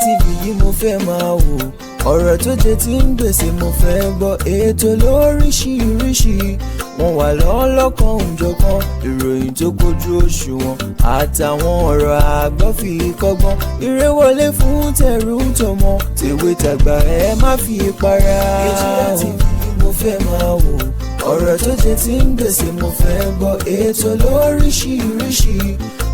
TV yìí mo fẹ́ máa wò, ọ̀rọ̀ tó jẹ tí ń gbèsè mo fẹ́ gbọ́, ètò lóríṣiríṣi wọ́n wà lọ́lọ́kan òjọ̀kan, ìròyìn tó kojú òṣùwọ̀n àtàwọn ọ̀rọ̀ àgbọ́ fi kọ́gbọ́n, eré wọlé fún tẹ̀rù tọmọ tèwe tàgbà ẹ má fi para. Ètò TV mo fẹ́ máa wò, ọ̀rọ̀ tó jẹ tí ń gbèsè mo fẹ́ gbọ́, ètò lóríṣiríṣi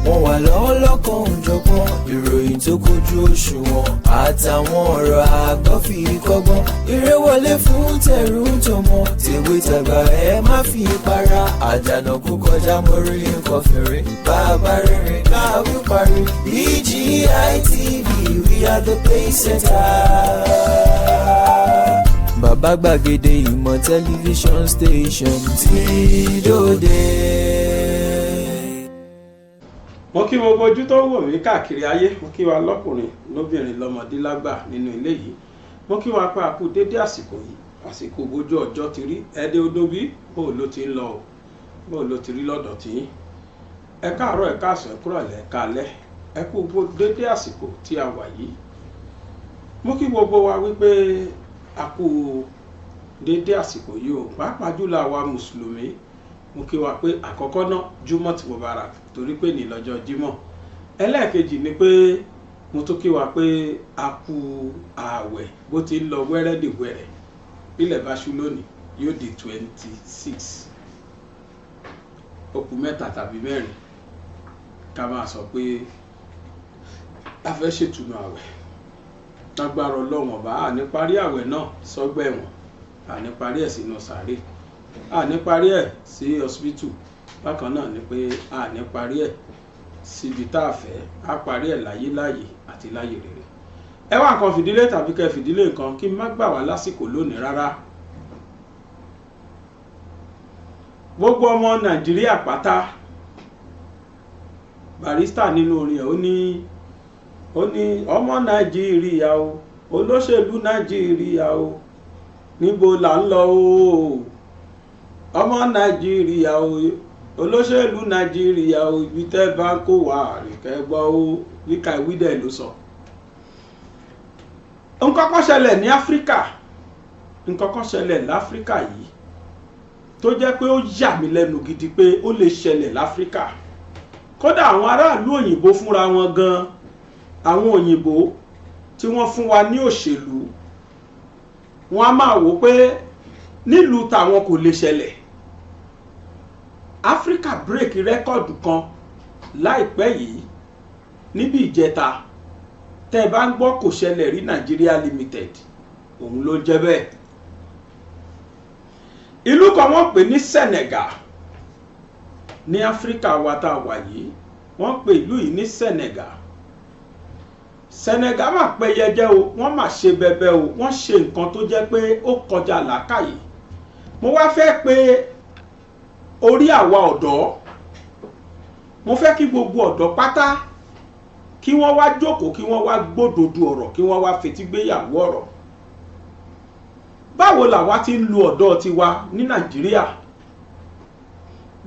wọ́n wà lọ́lọ́kan òjọ̀kan, ìròyìn tó kojú òṣùwọ̀n àtàwọn ọ̀rọ̀ àgbọ́ fi kọ́gbọ́n, eré wọlé fún tẹ̀rù tọmọ tèwe tàgbà ẹ má fi para. Àjànàkú kọjá mórí nǹkan fèrè, bàbá rere káwí parí. BGI TV, we are the pace setter. Bàbá gbàgede ìmọ̀ tẹlifíṣọ̀n station tí dòde. Mo kí gbogbo ojú tó wò mí káàkiri ayé, mo kí wa lọ́kùnrin lóbìnrin lọ́mọdé lágbà nínú ilé yìí, mo kí wa pé a kú dédé àsìkò yìí, àsìkò bójú ọjọ́ ti rí ẹdẹ odóbí bó ló ti ń lọ o, bó ló ti rí lọ́dọ̀ tí yín. Ẹ káàárọ̀ ẹ káàsán ẹ kúrọ̀lẹ́ ẹ káalẹ́, ẹ kú gbogbo dédé àsìkò tí a wà yìí. Mo kí gbogbo wa wípé a kú dédé àsìkò yìí o, pàápàá jùlọ àwa mùsùlùmí. Mo kí wa pé àkọ́kọ́ náà Júmọ̀ Mubarak torí pé ní lọ́jọ́ Jímọ̀. Ẹlẹ́ẹ̀kejì ni pé mo tún kí wa pé a kú ààwẹ̀ bó ti ń lọ wẹ́rẹ́dìwẹ́rẹ́, ilẹ̀ bá ṣú lónìí yóò di 26, ó kù mẹ́ta tàbí mẹ́rin ká máa sọ pé a fẹ́ ṣètùnú ààwẹ̀. Lágbára Ọlọ́run ọba àní parí ààwẹ̀ náà sọ́gbà ẹ̀wọ̀n, àní parí ẹ̀ sínú sàárè, àní parí ẹ̀ sí hospital, bákan náà ni pé àní parí ẹ̀ síbi tá a fẹ́, á parí ẹ̀ láyé láàyè àti láyé rere. Ẹ wá nǹkan fìdílé tàbí kẹ́ fìdílé nǹkan kí n má gbà wá lásìkò lónìí rárá. Gbogbo ọmọ Nàìjíríà pátá, Barrister nínú orin ẹ̀ ó ní ọmọ Nàìjíríà o, olóṣèlú Nàìjíríà o, níbo là ń lọ o, ọmọ Nàìjíríà o, olóṣèlú Nàìjíríà o, ibi tẹ́ bá ń kó wà àríkẹ́ gbọ́ o, wíkà ìwídẹ̀ ló sọ. Nǹkan kan ṣẹlẹ̀ ní Áfíríkà, nǹkan kan ṣẹlẹ̀ láfíríkà yìí tó jẹ́ pé ó yà mí lẹ́nu gidi pé ó lè ṣẹlẹ̀ láfíríkà. Kódà àwọn aráàlú òyìnbó fúnra wọn gan, àwọn òyìnbó tí wọ́n fún wa ní òṣèlú, wọ́n á máa wò pé nílùú tàwọn kò lè ṣẹlẹ̀. Áfíríkà break rẹ́kọ̀dù kan láìpẹ́ yìí níbi ìjẹta, tẹ́ bá ń gbọ́ kò ṣẹlẹ̀ rí Nigeria Limited, òun ló jẹ́ bẹ́ẹ̀. Ìlú kan wọ́n pè ní Senegal ní Áfíríkà wa tá a wà yìí, wọ́n pè ìlú yìí ní Senegal. Senegal máa pẹ́ yẹjẹ́ o, wọ́n máa ṣe bẹbẹ o, wọ́n ṣe nǹkan tó jẹ́ pé ó kọjá làákàyè. Mo wá fẹ́ pé orí àwa ọ̀dọ́, mo fẹ́ kí gbogbo ọ̀dọ́ pátá kí wọ́n wá jókòó, kí wọ́n wá gbódòdó ọ̀rọ̀, kí wọ́n wá fetígbéyàwó ọ̀rọ̀. Báwo làwa ti ń lu ọ̀dọ́ tiwa ní Nàìjíríà?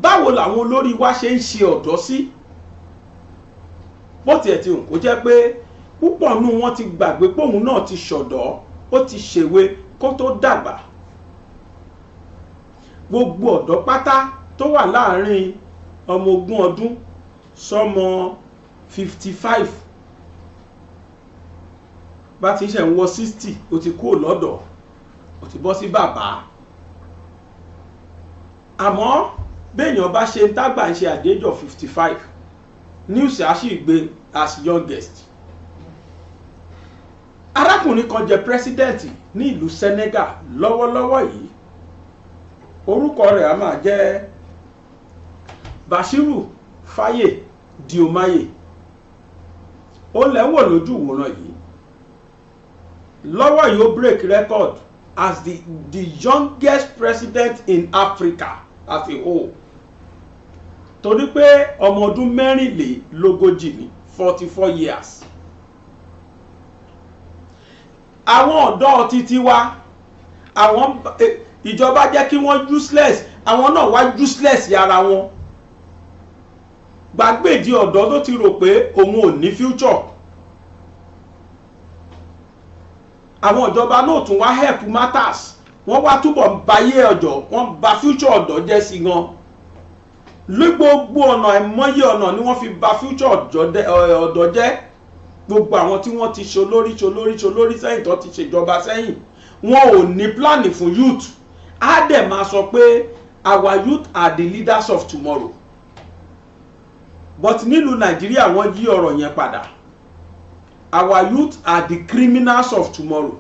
Báwo làwọn olórí wa ṣe ń ṣe ọ̀dọ́ sí? Bó tiẹ̀ ti hùn kó jẹ́ pé púpọ̀ nù wọ́n ti gbàgbé pé òun náà ti ṣọ̀dọ́, ó ti ṣèwé kó tó dàgbà. Gbogbo ọ̀dọ́ pátá tó wà láàrin ọmọ 20 ọdún sọmọ 55 bá ti ṣe ń wọ 60, ó ti kúrò lọ́dọ̀, ó ti bọ́ sí bàbá. Àmọ́ béèyàn bá ṣe ń tágbà ń ṣe at the age of 55, news á sì gbé as youngest. Arákùnrin kan jẹ́ president ní ìlú Senegal lọ́wọ́lọ́wọ́ yìí, orúkọ rẹ̀ a máa jẹ́ Bashiru Faye Diomaye. Ó lẹ́wọ̀ lójú ìwòran yìí, lọ́wọ́ yìí ó break record as the youngest president in Africa as a whole, torí pé ọmọ ọdún 24 ní 44 years. Àwọn ọ̀dọ́ títí wa, àwọn ìjọba jẹ́ kí wọ́n useless, àwọn náà wá useless yára wọn. Gbàgbéjì ọ̀dọ́ tó ti rò pé òun ò ní future. àwọn ìjọba náà tún wá help matters, wọ́n wá túbọ̀ bayé ọ̀dọ́, wọ́n bà future ọ̀dọ́ jẹ́ sí gan. Lé gbogbo ọ̀nà àìmọye ọ̀nà ni wọ́n fi bà future ọ̀dọ́ jẹ́. Gbogbo àwọn tí wọ́n ti ṣolórí sẹ́yìn tó ti ṣèjọba sẹ́yìn, wọn ò ní plan fún youth. Á dẹ̀ máa sọ pé our youth are the leaders of tomorrow. But nílùú Nàìjíríà wọ́n yí ọ̀rọ̀ yẹn padà. Our youth are the criminals of tomorrow.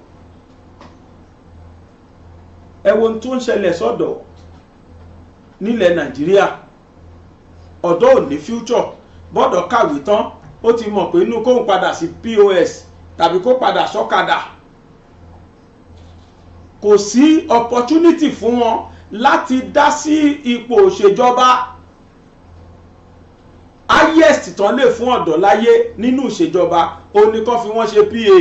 Ẹ wo ohun tó ń ṣẹlẹ̀ sọ́dọ̀ nílẹ̀ Nàìjíríà. Ọ̀dọ́ ò ní future. Bọ́dọ̀ kàwé tán, ó ti mọ̀ pé inú kóun padà sí POS tàbí kó padà sọ́kadà. Kò sí opportunity fún wọn láti dá sí ipò òṣèjọba. Highest tán lè fún ọ̀dọ́ láyé nínú ìṣèjọba ó ní kó fi wọ́n ṣe PA,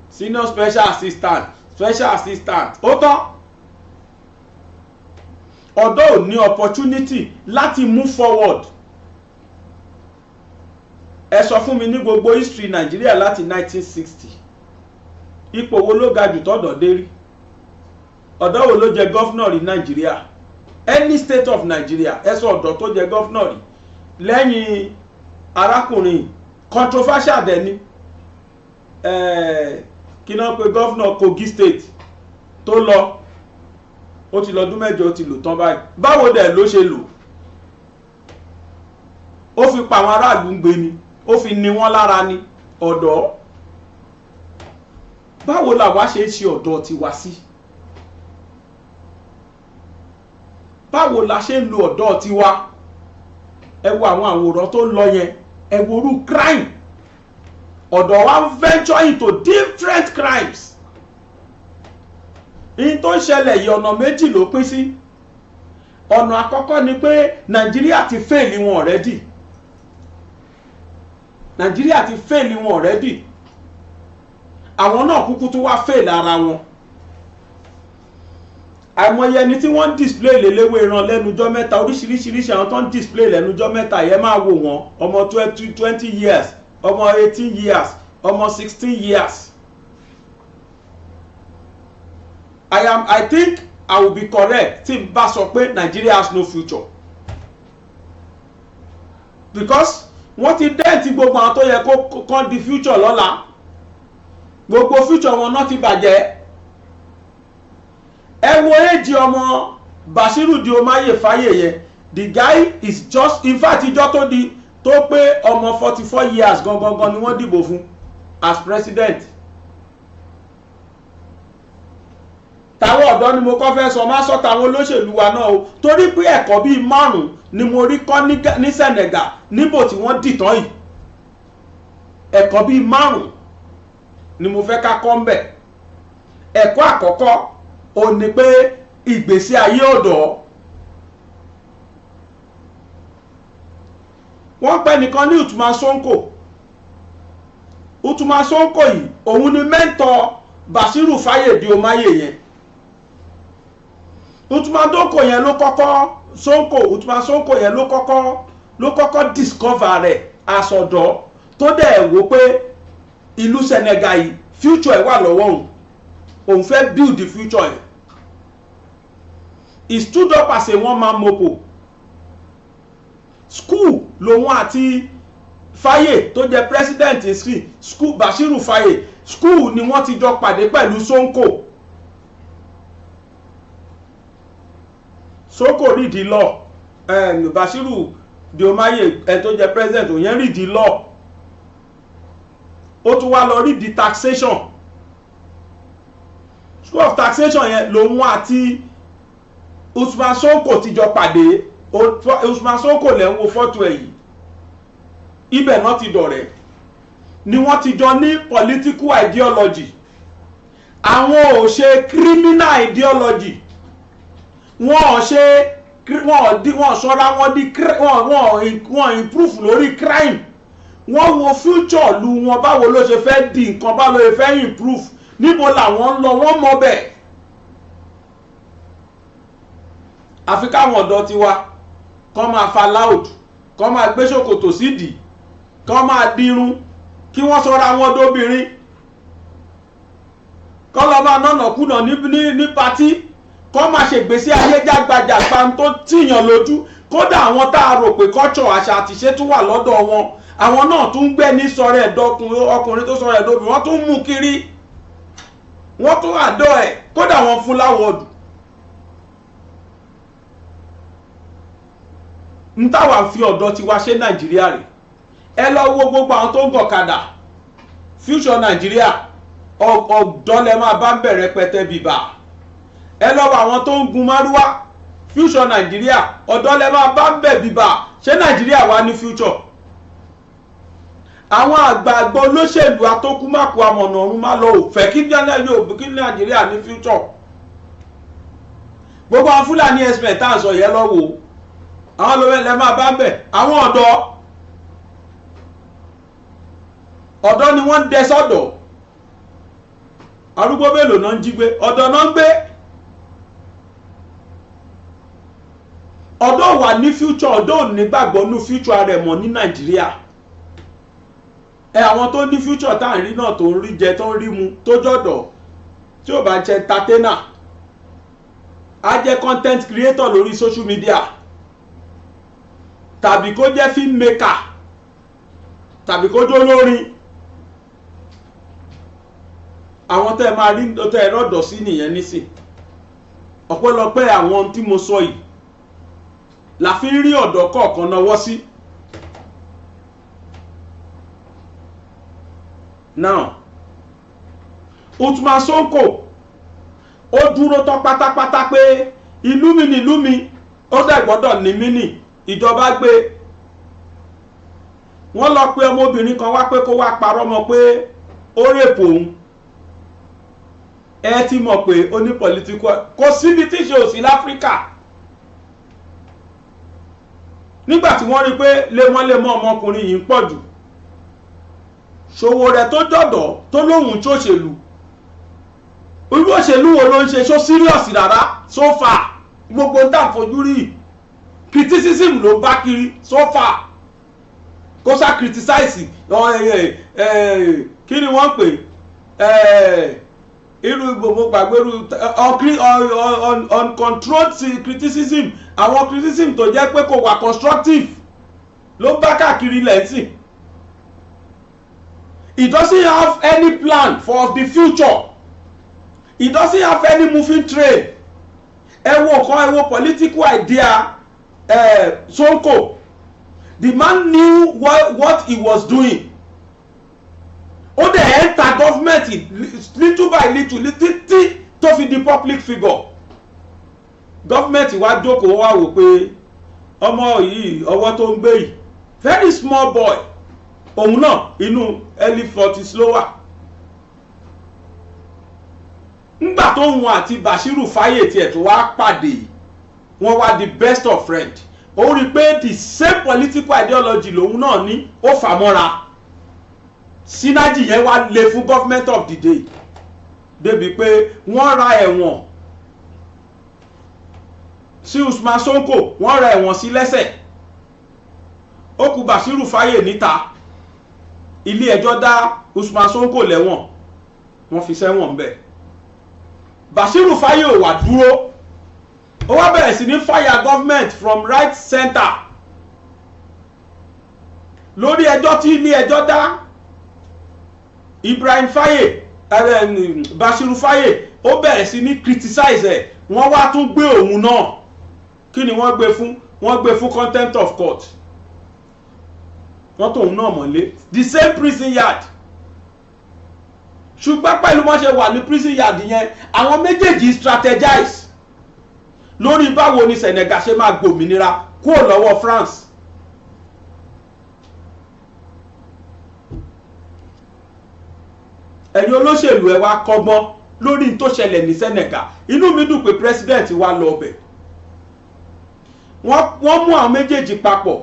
senior special assistant, ó tán. Ọ̀dọ́ ò ní opportunity láti move forward. Ẹ sọ fún mi ní gbogbo history Nigeria láti 1960 ipò wo ló ga jù tọ́dọ̀ dé rí? Ọ̀dọ́ wo ló jẹ governor ní Nigeria? Any state of Nigeria, ẹ sọ ọ̀dọ́ tó jẹ governor rí lẹ́yìn arákùnrin controversial dẹ̀ ni kí náà pé governor Kogi state tó lọ, ó ti lọ́dún mẹ́jọ ó ti lò tán báyìí. Báwo dẹ̀ ló ṣe lò? Ó fi pa àwọn aráàlú ń gbé ni, ó fi ní wọ́n lára ni. Ọ̀dọ́, báwo làwa ṣe ń ṣe ọ̀dọ́ tiwa sí? Báwo la ṣe ń lo ọ̀dọ́ tiwa? Ẹ wo àwọn àwòrán tó ń lọ yẹn, ẹ wo irú crime. Ọ̀dọ́ wa venture into different crimes. In tó ń ṣẹlẹ̀ yìí ọ̀nà méjì ló pín sí. Ọ̀nà àkọ́kọ́ ni pé Nàìjíríà ti fail wọn already. Nàìjíríà ti fail wọn already. Àwọn náà kúkú tó wá fail ara wọn. Àìmọye ẹni tí wọ́n ń display lélẹ́wé ìran lẹ́nujọ́ mẹ́ta, oríṣiríṣi àwọn tó ń display lẹ́nujọ́ mẹ́ta yẹn máa wò wọ́n. Ọmọ 20 years, ọmọ 18 years, ọmọ 16 years. I think I will be correct tí n bá sọ pé Nigeria has no future. Because wọ́n ti dẹ́ẹ̀tì gbogbo àwọn tó yẹ kó kàn di future lọ́la. Gbogbo future wọn náà ti bàjẹ́. Ẹ wo èjì ọmọ Bashiru Diomaye Faye yẹn. The guy is just, in fact ìjọ tó pé ọmọ 44 years gangan ni wọ́n dìbò fún as president. Táwọn ọ̀dọ́ ni mo kọ́ fẹ́ sọ, má sọ táwọn olóṣèlú wa náà o, torí pé ẹ̀kọ́ bíi 5 ni mo rí kọ́ ní Senegal níbo tí wọ́n dìtàn yìí. Ẹ̀kọ́ bíi 5 ni mo fẹ́ ká kọ́ ń bẹ̀. Ẹ̀kọ́ àkọ́kọ́ ó ní pé ìgbésí ayé ọ̀dọ́. Wọ́n pè nìkan ní Utuma Sonko yìí, òun ni mentor Bashiru Faye Diomaye yẹn. Utuma Sonko yẹn ló kọ́kọ́ discover rẹ̀ àsọ̀dọ́ tó dẹ̀ wò pé ìlú Senegal yìí future ẹ̀ wà lọ́wọ́ òun fẹ́ build the future ẹ̀. He stood up as a one man mopo. School lòun àti Faye tó jẹ́ president school Bashiru Faye school ni wọ́n ti jọ pàdé pẹ̀lú Sonko. Sonko read the law, Bashiru Diomaye tó jẹ́ president òun yẹn read the law. Ó tún wá lọ read the taxation. School of taxation yẹn lòun àti Usman Sonko ti jọ pàdé. Usman Sonko lẹ́ ń wo fọ́tò ẹ̀ yìí. Ibẹ̀ náà ti dọ̀rẹ́. Ni wọ́n ti jọ ní political ideology. Àwọn ò ṣe criminal ideology. Wọ́n ṣọ́ra wọ́n improve lórí crime. Wọ́n wo future lu wọn, báwo ló ṣe fẹ́ di nǹkan, báwo ló ṣe fẹ́ improve. Níbo làwọn ń lọ, wọ́n mọ̀ bẹ́ẹ̀. Àfi káwọn ọ̀dọ́ ti wá kọ́ máa fa loud, kọ́ máa gbé ṣòkòtò sídìí, kọ́ máa dirun, kí wọ́n sọ́ra wọn dóbìnrin. kọ́ lọ́ máa nọ́nà kùnà ní patí, kọ́ máa ṣègbésí ayé jágbajàgba tó tìyàn lójú. Kódà àwọn tá a rò pé culture àṣà àtìṣe tún wà lọ́dọ̀ wọn, àwọn náà tún gbé ní sọ̀rọ̀ ẹ̀dọ́kùnrin ọkùnrin tó sọ̀rọ̀ ẹ̀dọ́bìnrin, wọ́n tún mú kiri, wọ́n tún àdọ́ ẹ̀, kódà wọ́n fún láwọ̀dù. ń táwa fi ọ̀dọ́ ti wá ṣe Nàìjíríà rẹ̀. Ẹ lọ wo gbogbo àwọn tó ń gọ̀kadà future Nàìjíríà, ọ̀dọ́ lẹ máa bá ń bẹ̀rẹ̀ pẹtẹ bìbà. Ẹ lọ wo àwọn tó ń gun márúwá future Nàìjíríà, ọ̀dọ́ lẹ máa bá ń bẹ̀ bìbà. Ṣé Nàìjíríà wà ní future? Àwọn àgbààgbà olóṣèlú atókùmákù amọ̀nà ọ̀run má lọ òfẹ́ kí Nàìjíríà ní future. Gbogbo àwọn Fúlàní ẹ̀sìn tá à ń sọ yẹn lọ́wọ́ àwọn lọ́wọ́ lẹ máa bá ń bẹ̀. Àwọn ọ̀dọ́ ni wọ́n ń dẹ sọ́dọ̀. Arúgbó mélòó náà ń jí gbé, ọ̀dọ́ náà ń gbé. Ọ̀dọ́ wà ní future, ọ̀dọ́ ò ní gbàgbọ́ ní future rẹ̀ mọ́ ní Nàìjíríà. Àwọn tó ní future tá à ń rí náà, tó ń rí jẹ, tó ń rí mu, tó jọ̀dọ̀, tí ò bá jẹ́ entertainer, á jẹ́ content creator lórí social media, tàbí kó jẹ́ filmmaker, tàbí kó jó lórin. Àwọn tẹ́ máa rí tẹ́ ẹ rọ́dọ̀ sí nìyẹn nísìn. Ọ̀pọ̀lọpọ̀ àwọn tí mo sọ yìí la fi ń rí ọ̀dọ́ kọ̀ọ̀kan náwó sí. Now Usman Sonko ó dúró tán pátápátá pé ìlú mi ni ìlú mi, ó dẹ̀ gbọ́dọ̀ ní mí nì. Ìjọba gbé, wọ́n lọ pé ọmọbìnrin kan wá pé kó wá parọ́ mọ́ pé ó rèpò òun. Ẹ ti mọ̀ pé ó ní political, kò síbi tí ṣe òsì láfíríkà. Nígbà tí wọ́n rí pé lemọ́lemọ́ ọmọkùnrin yìí ń pọ̀ jù, Sowore tó jọ̀dọ̀ tó lóhùn tó ṣèlú, irú òṣèlú wo ló ń ṣe? Ṣó serious rárá? So far gbogbo ń tàn fojú rí criticism ló bá kiri so far. Kó sá criticize kí ni wọ́n pè irú Igboho gbàgbé uncontrolled criticism, àwọn criticism tó jẹ́ pé kò wà constructive ló bá káàkiri lẹ́sìn. He doesn't have any plan for the future. He doesn't have any moving train. Ẹ wo political idea Sonko. The man knew what he was doing. Ó dẹ̀ enter government little by little tí tó fi di public figure. Government wá jókòó wá wò pé ọmọ yìí ọwọ́ tó ń gbé yìí very small boy, òun náà inú early 40s ló wà. Ńgbà tó ń wọn àti Bashiru Fáyè tiẹ̀ tó wá pàdé, wọ́n wá the best of friend. Ó rí pé the same political ideology lòun náà ní, ó fà mọ́ra. Synergy yẹn wá lé fún government of the day débi pé wọ́n ra ẹ̀wọ̀n sí Usman Sonko, wọ́n ra ẹ̀wọ̀n sí lẹ́sẹ̀. Ó kù Bashiru Fáyè níta, ilé ẹjọ́ dá Usman Sonko lẹ́wọ̀n, wọ́n fi sẹ́wọ̀n bẹ́ẹ̀. Bashiru Fáyè ò wá dúró, ó wá bẹ̀rẹ̀ sí ní fire government from right center lórí ẹjọ́ tí ilé ẹjọ́ dá Ibrahim Fáyè, Bashiru Fáyè, ó bẹ̀rẹ̀ sí ní criticize ẹ̀. Wọ́n wá tún gbé òun náà, kí ni wọ́n gbé fún? Wọ́n gbé fún contempt of court. Wọ́n tóun náà mọ́lé the same prison yard. Ṣùgbọ́n pẹ̀lú wọ́n ṣe wà ní prison yard yẹn, àwọn méjèèjì strategize lórí báwo ni Senegal ṣe máa gbòmìnira kúrò lọ́wọ́ France. Ẹ̀yin olóṣèlú ẹ wá kọ́gbọ́n lórí tó ṣẹlẹ̀ ní Senegal. Inú mi dùn pé president wá lọ bẹ̀. Wọ́n mú àwọn méjèèjì papọ̀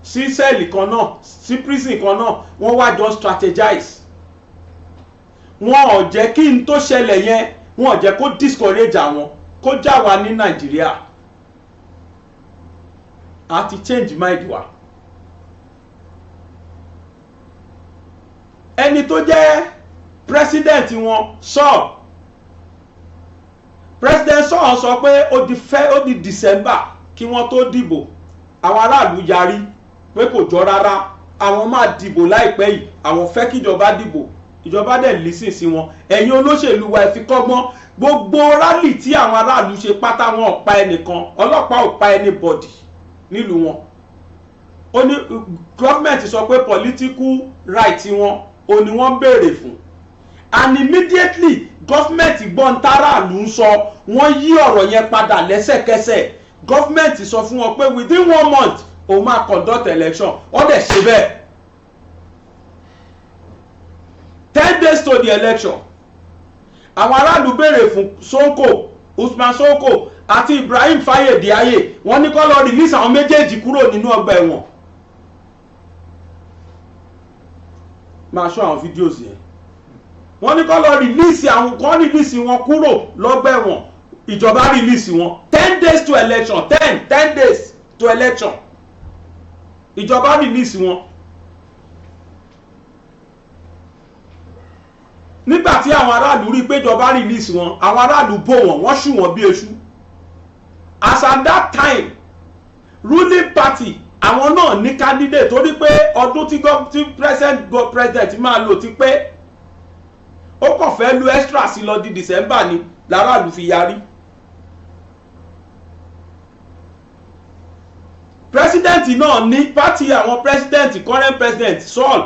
sí sẹ́ẹ̀lì kan náà, sí prison kan náà, wọ́n wá jọ strategize. Wọ́n ò jẹ́ kí n tó ṣẹlẹ̀ yẹn, wọ́n ò jẹ́ kó discourage àwọn, kó já wa ní Nàìjíríà. A ti change mind wa. Ẹni tó jẹ́ president wọn sọ president sọ pé ó di December kí wọ́n tó dìbò àwọn aráàlú yarí pé kò jọ rárá àwọn máa dìbò láìpẹ́ yìí àwọn fẹ́ kíjọba dìbò ìjọba dẹ̀ lísìn sí wọn ẹ̀yin olóṣèlú wa ẹ fi kọ́gbọ́n gbogbo rálì tí àwọn aráàlú ṣe pátá wọn ò pa ẹnìkan ọlọ́pàá ò pa anybody nílùú wọn ó ní gọ́ọ̀mẹ̀ntì sọ pé political right wọn ò ní wọ́n béèrè fún and immediately gọ́ọ̀mẹ̀ntì gbọ́n táràlú ń sọ wọ́n yí ọ̀rọ̀ yẹn padà lẹ́sẹ̀kẹsẹ̀ gọ́ọ̀mẹ̀ntì sọ fún wọn pé within 1 month òun máa conduct election ó dẹ̀ ṣe bẹ́ẹ̀ 10 days to the election àwọn aráàlú béèrè fún Sonko Usman Sonko àti Ibrahim Fayediaye wọ́n ní kó lọ release àwọn méjèèjì kúrò nínú ọgbà ẹ̀wọ̀n máa ṣọ́ àwọn fídíòsì yẹn wọ́n ní kó lọ release àwọn kan release wọn kúrò lọ́gbà ẹ̀wọ̀n ìjọba release wọn 10 days to election 10 days to election ìjọba release wọn nígbàtí àwọn aráàlú rí pé ìjọba release wọn àwọn aráàlú bò wọ́n ṣù wọ́n bí eṣú as at that time ruling party àwọn náà ní candidate torí pé ọdún tí president máa lò ti pé ó kàn fẹ́ lu extra sí lọ di December ni láràlú fi yarí president náà ní party àwọn president current president Saul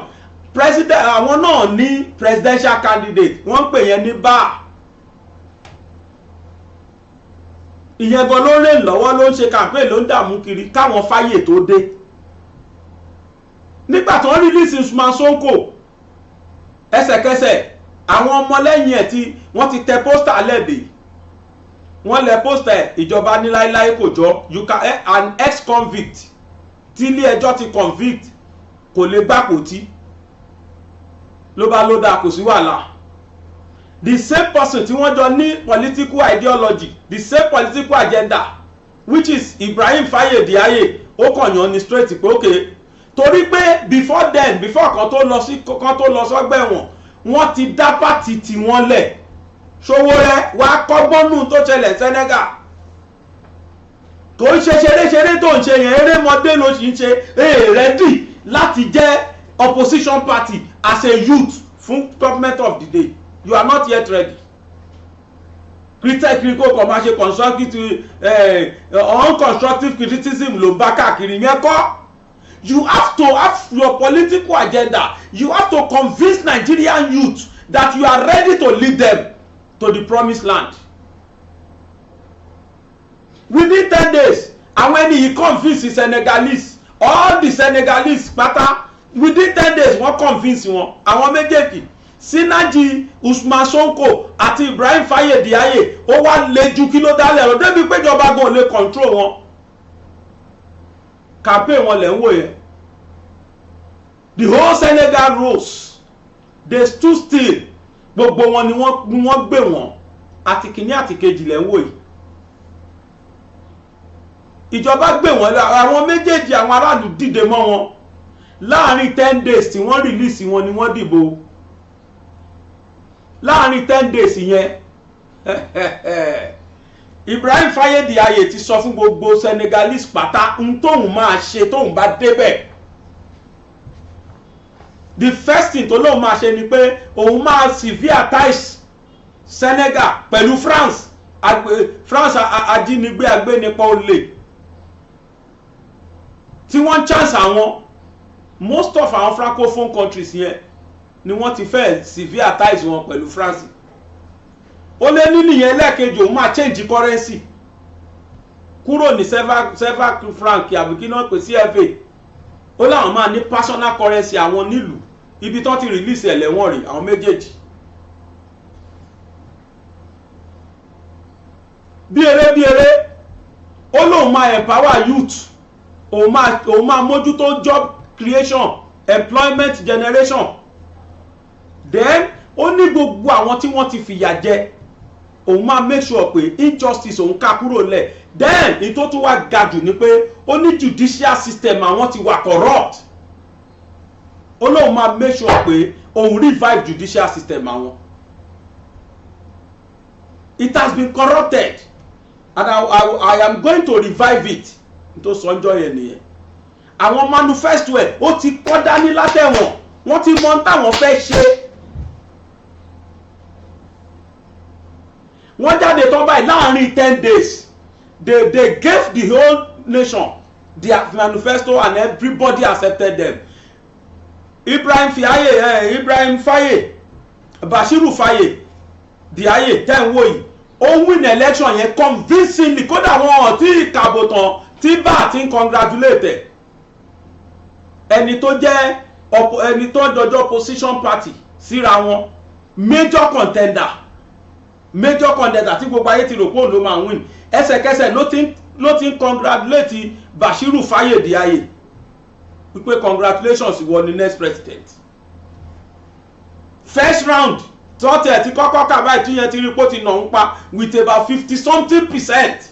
president àwọn náà ní presidential candidate wọ́n ń pè yẹn ní bá ìyẹn gan ló rè lọ́wọ́ ló ń ṣe campaign ló ń dààmú kiri káwọn fáyè tó dé nígbà tó ń release Usman Sonko ẹsẹ̀kẹsẹ̀ àwọn ọmọlẹ́yìn ẹ̀ tí wọ́n ti tẹ pósítà lẹ́bẹ̀ẹ́ wọ́n lẹ pósítà ìjọba ní láíláí kò jọ an ex-convict tí ilé ẹjọ́ ti convict kò lè gbàpótí ló bá ló dáa kò sí wàhálà the same person tí wọ́n jọ ní political ideology the same political agenda which is Ibrahim Fayediaye ó kàn yàn ní straight pé okay torí pé before kan tó lọ sọ́gbà ẹ̀wọ̀n wọ́n ti dá pàtì tí wọ́n lẹ̀ Sowore wá kọ́gbọ́nù tó ṣẹlẹ̀ Senegal kò ń ṣe ṣeré tó ń ṣe yẹn erémọdé ló sì ń ṣe ready láti jẹ́ opposition party as a youth fún government of the day you are not yet ready critical kò máa ṣe constructive unconstructive criticism ló ń bá káàkiri yẹn kọ́ you have to have your political agenda you have to convince Nigerian youth that you are ready to lead them to the promised land within 10 days àwọn ẹni yìí convince Senegalese all the Senegalese pátá within 10 days wọ́n convince wọn àwọn méjèèjì Sinaji Usman Sonko àti Ibrahim Fayediaye ó wá lejú kí ló dálẹ̀ lọ débi péjọba gan lè control wọn campaign wọn lẹ̀ ń wò yẹn the whole Senegal rose they stood still gbogbo wọn ni wọ́n gbé wọn àti kìíní àti kejì lẹ̀ ń wò yìí ìjọba gbé wọn àwọn méjèèjì àwọn aráàlú dìde mọ́ wọn láàrin 10 days tí wọ́n release wọn ni wọ́n dìbò láàrin 10 days yẹn Ibrahim Fayediaye ti sọ fún gbogbo Senegalese pátá ń tóun máa ṣe tóun bá débẹ̀ the first thing tó lóun máa ṣe ni pé òun máa severe ties Senegal pẹ̀lú France ajínigbé agbénipa olè tí wọ́n chance àwọn most of our francophone countries yẹn ni wọ́n ti fẹ́ severe ties wọn pẹ̀lú France ó lé nínú yẹn lẹ́ẹ̀kejì òun máa change currency kúrò ní sefa franc àbí kí náà pè CFA ó láwọn máa ní personal currency àwọn nílùú ibi tó ti release ẹ̀lẹ́wọ̀n rí àwọn méjèèjì bí eré ó lóun máa empower youth òun máa mójútó job creation employment generation then ó ní gbogbo àwọn tí wọ́n ti fìyà jẹ òun máa make sure pé injustice òun ká kúrò lẹ̀ then ní tó tún wá ga jù ni pé ó ní judicial system àwọn ti wà corrupt ó lóun máa make sure pé òun revive judicial system àwọn It has been corrupted, and I am going to revive it. Tó sọ́njọ́ yẹn nìyẹn. Àwọn manifesto ẹ̀ ó ti kọ́ dání látẹ̀wọ̀n, wọ́n ti mọ táwọn fẹ́ ṣe. Wọ́n jáde tán báyìí láàrin 10 days. They gave the whole nation their manifesto and everybody accepted them. Ibrahim Faye, Bashiru Faye, Diaye tẹ́ ń wò yìí, ó win election yẹn convincingly, kódà wọn ò tí ìkàbò tán tí bá ti ń congratulate ẹni tó jẹ́ ẹni tó jọjọ́ opposition party síra wọn, major contender tí gbogbo ayé ti rò pé òun ló máa win, ẹsẹ̀kẹsẹ̀ ló ti ń congratulate Bashiru Faye Diaye wípé congratulations, ìwọ ni next president. First round tọ́tẹ̀ tí kọ́kọ́ kàbá ìtúyẹn ti rí pó ti nà ń pa with about 50-something%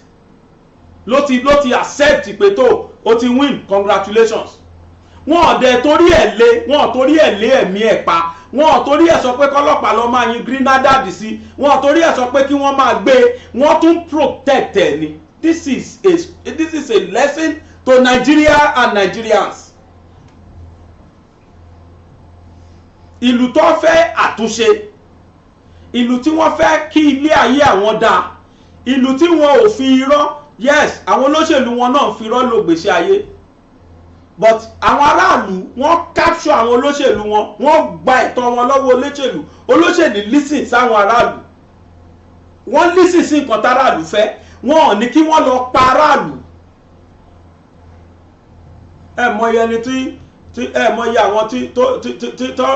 ló ti accept pé tó o ti win, congratulations. Wọ́n ọ̀dẹ̀ torí ẹ̀ lé ẹ̀mí ẹ̀ pa, wọ́n torí ẹ̀ sọ pé kọ́lọ́pàá lọ máa yin grenadad sí, wọ́n torí ẹ̀ sọ pé kí wọ́n máa gbé, wọ́n tún protect ẹ̀ ni. This is a lesson to Nigeria and Nigerians. Ìlú tó fẹ́ àtúnṣe, ìlú tí wọ́n fẹ́ kí ilé ayé àwọn dáa, ìlú tí wọn ò fi irọ́, yes àwọn olóṣèlú wọn náà fi irọ́ lò gbèsè ayé, but àwọn aráàlú wọ́n capture àwọn olóṣèlú wọn, wọ́n gba ẹ̀tọ́ wọn lọ́wọ́ olóṣèlú listen sáwọn aráàlú, wọ́n listen sí nǹkan táráàlú fẹ́, wọn ò ní kí wọ́n lọ pa aráàlú. ẹ mọ iye ẹni tí ẹ mọ iye àwọn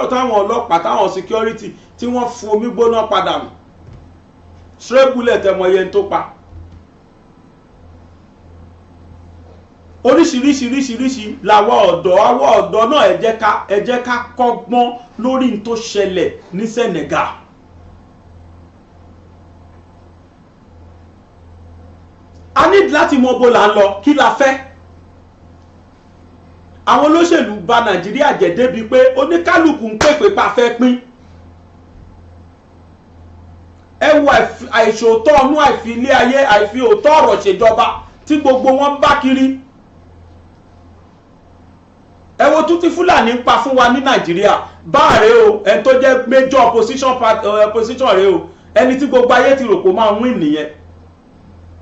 táwọn ọlọ́pàá táwọn security tí wọ́n fún omi gbóná padà nù, stray bullet ẹ mọ iye tó pa. Oríṣiríṣiríṣiríṣi làwọn ọ̀dọ́ náà ẹ jẹ́ ká kọ́gbọ́n lórí n tó ṣẹlẹ̀ ní Senegal. A ní láti mọ bó là ń lọ, kí la fẹ́. Àwọn olóṣèlú bà Nàìjíríà jẹ́ débi pé oníkálùkù ń pèpè pa fẹ́ pín. Ẹ wo àìṣòótọ́ ọnú àìfi ilé ayé àìfi òótọ́ ọ̀rọ̀ ṣèjọba tí gbogbo wọn bá kiri. Ẹ wo tún tí Fúlàní ń pa fún wa ní Nàìjíríà, báàrẹ o ẹni tó jẹ́ major opposition rẹ o, ẹni tí gbogbo ayé ti rò pé máa win nìyẹn.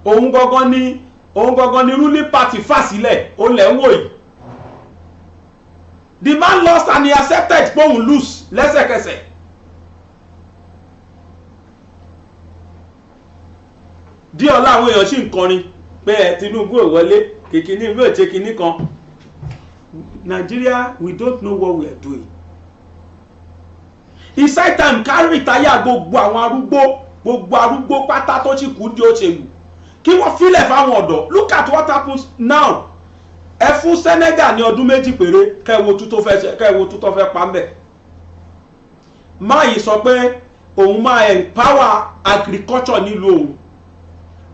Òun gangan ni ruling party fà sílẹ̀, ó lẹ̀ ń wò yìí. The man lost and he accepted pé òun lose lẹ́sẹ̀kẹsẹ̀. Díọ̀lá àwọn èèyàn sì ń kọrin pé Tinubu ò wọlé, kìkìní ìwé òtí kìíní kan. Nigeria, we don't know what we are doing. It's high time ká retire gbogbo arúgbó pátá tó sì kú di òṣèlú, kí wọ́n filẹ̀ fáwọn ọ̀dọ́. Look at what happens now. Ẹ fún Senegal ní ọdún méjì péré, kẹ́wo tó tó fẹ́ pa mbẹ̀. Máa yìí sọ pé òun máa empower agriculture nílùú òun.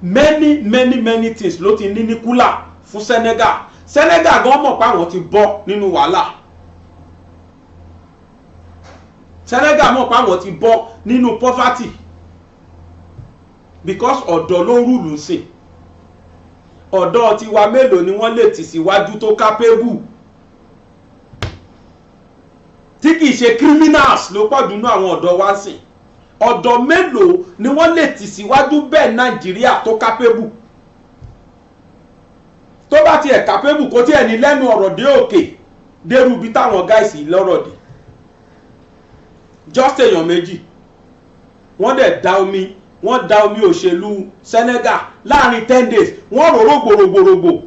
Many things ló ti ní kúlà fún Senegal. Senegal gan mọ̀ pé àwọn ti bọ́ nínú wàhálà. Senegal mọ̀ pé àwọn ti bọ́ nínú poverty because ọ̀dọ́ ló rúlù sí. Ọ̀dọ́ tiwa mélòó ni wọ́n lè tì síwájú tó capable, tí kìí ṣe criminals ló pọ̀ jù nínú àwọn ọ̀dọ́ wa sìn. Ọ̀dọ́ mélòó ni wọ́n lè tì síwájú bẹ́ẹ̀ Nàìjíríà tó capable. Tó bá tiẹ̀ capable kó tiẹ̀ ní lẹ́nu ọ̀rọ̀ dé òkè dérú bí táwọn gáìsì lọ́rọ̀ dé. Just èèyàn méjì wọ́n dẹ̀ da omi òṣèlú Senegal láàrin 10 days, wọ́n rò rògbòrògbò.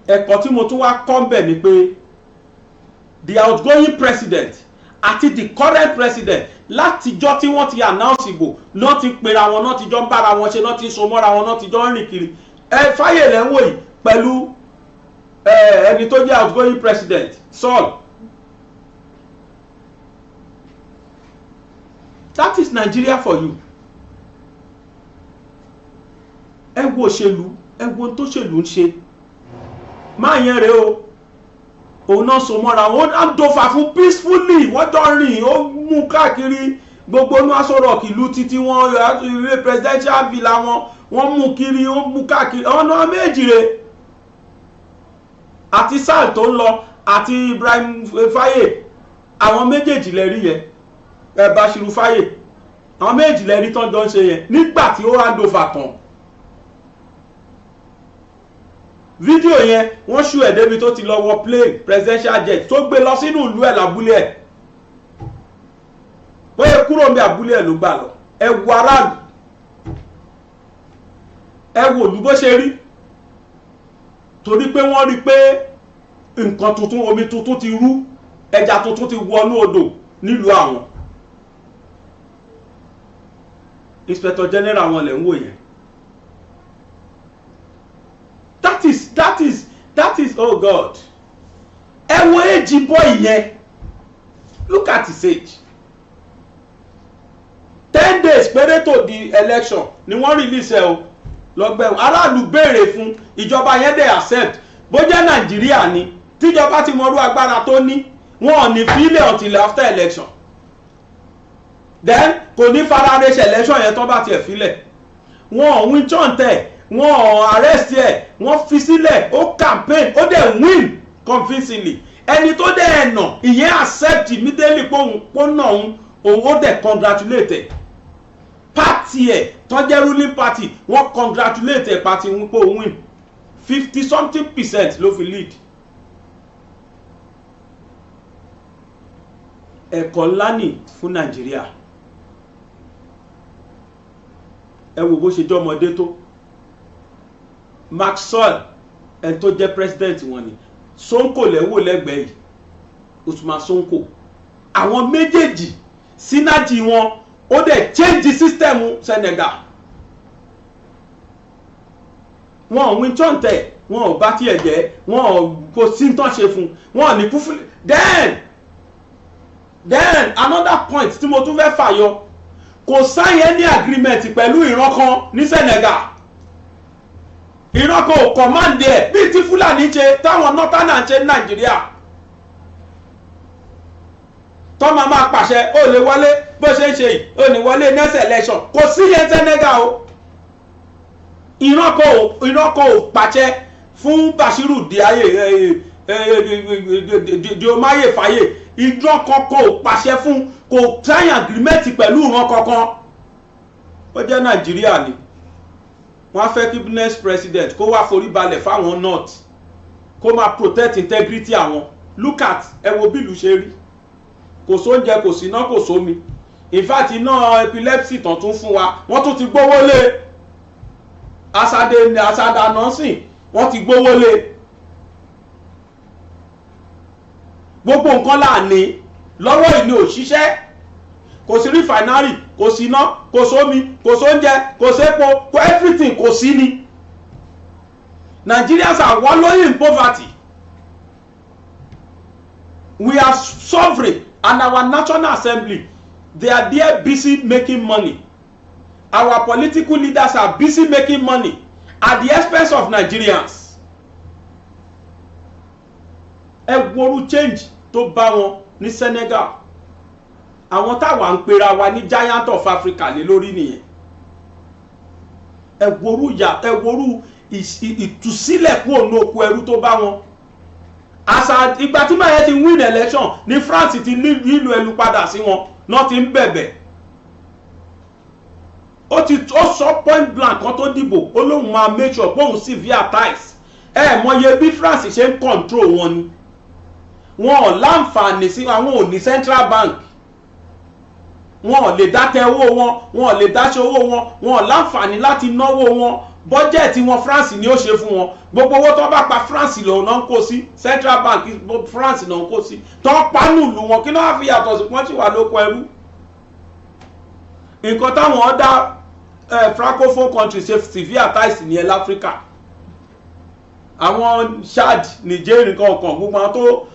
Ẹ̀kọ́ tí mo tún wá kọ́ ń bẹ̀ ni pé the outgoing president àti the current president látijọ́ tí wọ́n ti announce ìbò náà ti pera wọn, náà ti jọ ń bára wọn ṣe, náà ti so mọ́ra wọn, náà ti jọ ń rìn kiri. Fáyè lẹ́ ń wò yìí pẹ̀lú ẹni tó jẹ́ outgoing president Saul. That is Nigeria for you. Ẹ wo òṣèlú, ẹ wo tó ṣèlú ń ṣe. Máa yẹn rèé o, òun náà so mọ́ra wọn, á dọ́fà fún peacefully, wọ́n jọ rìn, ó mú káàkiri gbogbo inú Aso Rock ìlú títí wọn ilé presidential villa wọn mú kiri wọn mú káàkiri ọ̀nà méjì rẹ̀ àti Sall tó ń lọ àti Ibrahim Faye àwọn méjèèjì lẹ́rí yẹn Bashiru Faye àwọn méjèèjì lẹ́rí tán jọ ń ṣe yẹn nígbà tí ó hand over tán fídíò yẹn wọ́n ṣú ẹ̀ débi tó ti lọ wọ plane presidential jet tó gbé lọ sínú ìlú ẹ̀ lábúlé ẹ̀ bóyá kúrò ní abúlé ẹ̀ ló gbà lọ ẹ wo aráàlú ẹ wo ìlú bó ṣe rí torí pé wọ́n rí pé nǹkan tuntun omi tuntun ti rú ẹja tuntun ti wọnú odò nílùú àwọn inspector general wọn lè ń wò yẹn that is oh God ẹ wo èjì boy yẹn look at his age 10 days péré tó di election ni wọ́n release ẹ o lọ́gbẹ̀wọ̀n aráàlú béèrè fún ìjọba yẹn dẹ̀ accept bó jẹ́ Nàìjíríà ni tíjọba ti mọrú agbára tó ní wọn ò ní fílẹ̀ until after election then kò ní farare ṣe election yẹn tó bá tiẹ̀ fílẹ̀ wọn ò win chọ́ǹtẹ̀ wọn ò arrest ẹ̀ wọ́n fi sílẹ̀ ó campaign ó dẹ̀ win convincingly ẹni tó dẹ̀ ẹ̀nà ìyẹn accept immediately pé nà òun ó dẹ̀ congratulate ẹ̀ party ẹ̀ tó jẹ́ ruling party wọ́n congratulate ẹ̀ party wọn pé ó win 50% ló fi lead. ẹ̀kọ́ ńlá ní fún Nàìjíríà ẹ wò bó ṣe jẹ́ ọmọdé tó Maxwell ẹni tó jẹ́ president wọn ni Sonko lẹ́wọ̀ lẹ́gbẹ̀ẹ́ yìí Usman Sonko àwọn méjèèjì synergy wọn ó dẹ̀ change system Senegal wọn ò win chọ́ǹtẹ̀ wọn ò bá tiẹ̀ jẹ́ wọn ò kò sí tán ṣe fún wọn ò ní kúfúlẹ̀ then another point tí mo tún fẹ́ fàyọ kò sign any agreement pẹ̀lú ìran kan ní Senegal ìran kan ò command ẹ̀ bíi tí Fúlàní ṣe táwọn northern ṣe ní Nàìjíríà tó máa pàṣẹ ó lè wọlé bó ṣe ń ṣe yìí ó ní wọlé next election kò sí yẹn Senegal o ìran kan ò pàṣẹ fún Bashiru Diomaye Faye ìran kankan ò pàṣẹ fún kò sign agreement pẹ̀lú ìran kankan ó jẹ́ Nàìjíríà ni wọ́n á fẹ́ kí next president kó wá forí balẹ̀ fáwọn north kó máa protect integrity àwọn look at ẹ wo bí ìlú ṣe rí kò sóúnjẹ kò síná kò sómi in fact iná epilepsy tán tún fún wa wọ́n tún ti gbówó lé asada nọ́sìn wọ́n ti gbówó lé gbogbo nǹkan là ní lọ́wọ́ ìní òṣìṣẹ́ kò sí refinery kò sí iná kò sómi kò sóúnjẹ kò sépo kò everything kò sí ni Nigerians are wallowing in poverty. We are sovereign and our National Assembly they are there busy making money. Our political leaders are busy making money at the expense of Nigerians. Ẹgbòrú change tó bá wọn ní Senegal àwọn táwa ń pera wa ní giant of Africa lé lórí nìyẹn. Ẹgbòrú ìtúsílẹ̀ kúrò ní oko ẹrú tó bá wọn. Àṣà ìgbà tí màá yẹ ti win election ní France ti nílùú ẹlú padà sí wọn náà ti ń bẹ̀bẹ̀. Ó sọ point blank kan tó dìbò ó lóun máa make sure pé òun severe ties mọye bí France ṣe ń control wọn ni wọn ò láǹfààní sí àwọn ò ní central bank wọn ò lè dátẹ owó wọn ò lè dáṣẹ owó wọn ò láǹfààní láti náwó wọn bọ́jẹ̀tì wọn France ni ó ṣe fún wọn gbogbo owó tó bá pa France lòun náà ń kó sí central bank France náà ń kó sí tó pánù lù wọn kí ló wá fi yàtọ̀ sí wọ́n ti wà lóko ẹrú nǹkan táwọn ọ̀dà francophone countries ṣe severe ties ní Africa àwọn Chad Niger nǹkan ọ̀kan gbogbo àwọn tó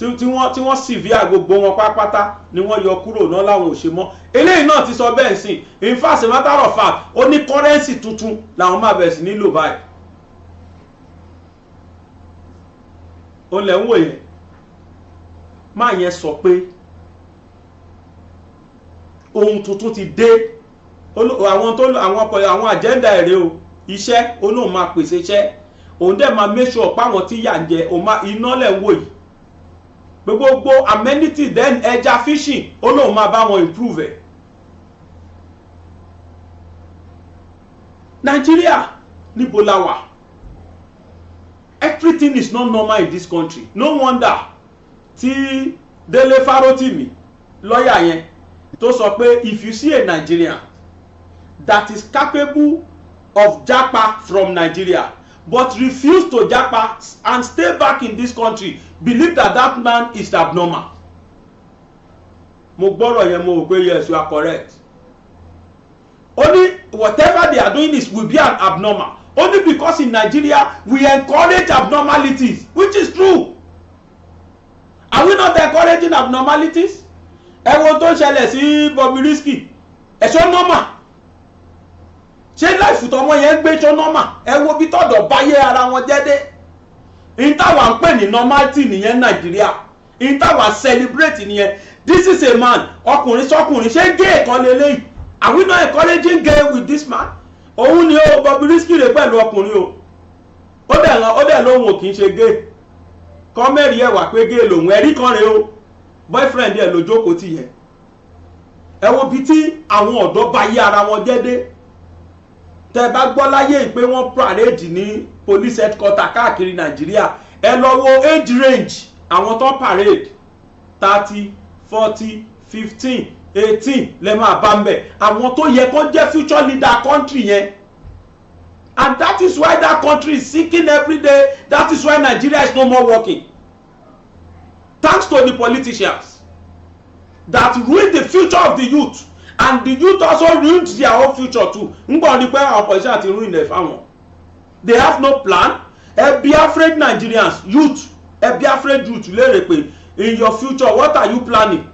tí wọ́n severe gbogbo wọn pátápátá ni wọ́n yọ kúrò náà láwọn ò ṣe mọ́ eléyìí náà ti sọ bẹ́ẹ̀ sí in fact matter of fact ó ní currency tuntun làwọn máa bẹ̀rẹ̀ sí nílò báyìí ó lẹ̀ ń wò yẹn máa yẹn sọ pé ohun tuntun ti dé, àwọn agenda èrè o iṣẹ́ olóhùn máa pèsè iṣẹ́, òun dẹ̀ máa make sure páwọn tí yà ń jẹ iná lẹ̀ ń wò yìí gbogbo amenity then ẹja fishing olóhùn máa bá wọn improve ẹ̀. Nigeria níbo la wà? Everything is not normal in this country. No wonder tí Délé Fárótìmí lọ́yà yẹn tó sọ pé if you see a Nigerian that is capable of japa from Nigeria but refuse to japa and stay back in this country, believe that that man is abnormal. Mo gbọ́rọ̀ yẹn mo rò pé yes, you are correct. Only whatever they are doing will be an abnormal. Only because in Nigeria we encourage abnormalities, which is true. Are we not encouraging abnormalities? Ẹ wo tó ń ṣẹlẹ̀ sí Bobrisky, ẹ̀ṣọ́ normal. Ṣé láìfù tọmọ yẹn gbé ṣọ́ normal? Ẹ wo bí tọ́dọ̀ báyé ara wọn jẹ́ dé. In táwa ń pè ní normality nìyẹn Nàìjíríà. In táwa celebrate nìyẹn. This is a man, ọkùnrin sọkùnrin, ṣé gay kan lélẹ́yìí? Are we not encouraging gay with this man? Òun ni ó Bobrisky rẹ̀ pẹ̀lú ọkùnrin o. Ó dẹ̀ lóhun ò kì í ṣe gay. Kọ́mẹ́rì ẹ̀ wà pé gay lòun, ẹ̀rí kan rẹ̀ o. Boyfriend ẹ̀ ló jókòó tì yẹn. Ẹ wo bí tí àwọn ọ̀dọ́ bá yé ara wọn jẹ́ dé. Tẹ́ bá gbọ́ láyé pé wọ́n parade ní police headquarter káàkiri Nàìjíríà, ẹ lọ wo age range àwọn tó parade 30, 40, 15, 18 lè máa bá ń bẹ̀. Àwọn tó yẹ kó jẹ́ future leader country yẹn. And that is why that country is sinking every day. That is why Nigeria is no more working. Thanks to the politicians that ruined the future of the youth, and the youth also ruined their own future too. Ngbọ́n ni pé àwọn politicians ti ruin ẹ̀ fáwọn. They have no plan. Ẹ be afraid Nigerians, youth. Ẹ be afraid youth lérè pé in your future what are you planning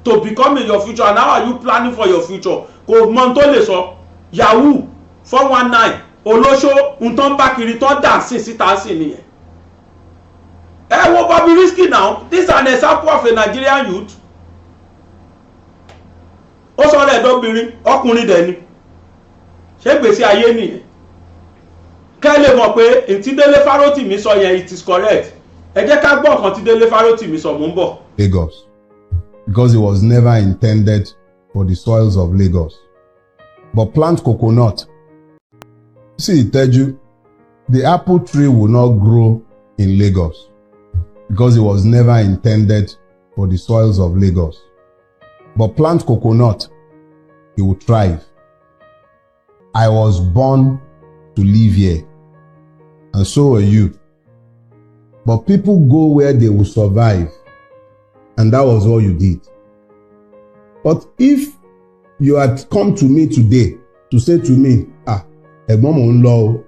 to become in your future, and how are you planning for your future? Kò mọ tó lè sọ. Yahoo 419 olóṣó ntọ́ bá kiri tọ́ dà sí síta sí nìyẹn. Ẹ wo Bobrisky now, this is an example of a Nigerian youth. Ó sọ rẹ̀ dọ́bìnrin ọkùnrin dẹ̀ ni. Ṣé gbèsè ayé nìyẹn? Kẹ́ lè mọ̀ pé ntí Délé Fárótìmí sọ yẹn it is correct. Ẹ jẹ́ ká gbọ́ nǹkan tí Délé Fárótìmí sọ mò ń bọ̀. Lagos, because it was never intended for the soils of Lagos. But plant coconut. See, Teju, the apple tree will not grow in Lagos because it was never intended for the soils of Lagos. But plant coconut, it will thrive. I was born to live here, and so are you. But people go where they will survive, and that was all you did. But if you had come to me today to say to me, ẹ̀gbọ́n mò ń lọ o,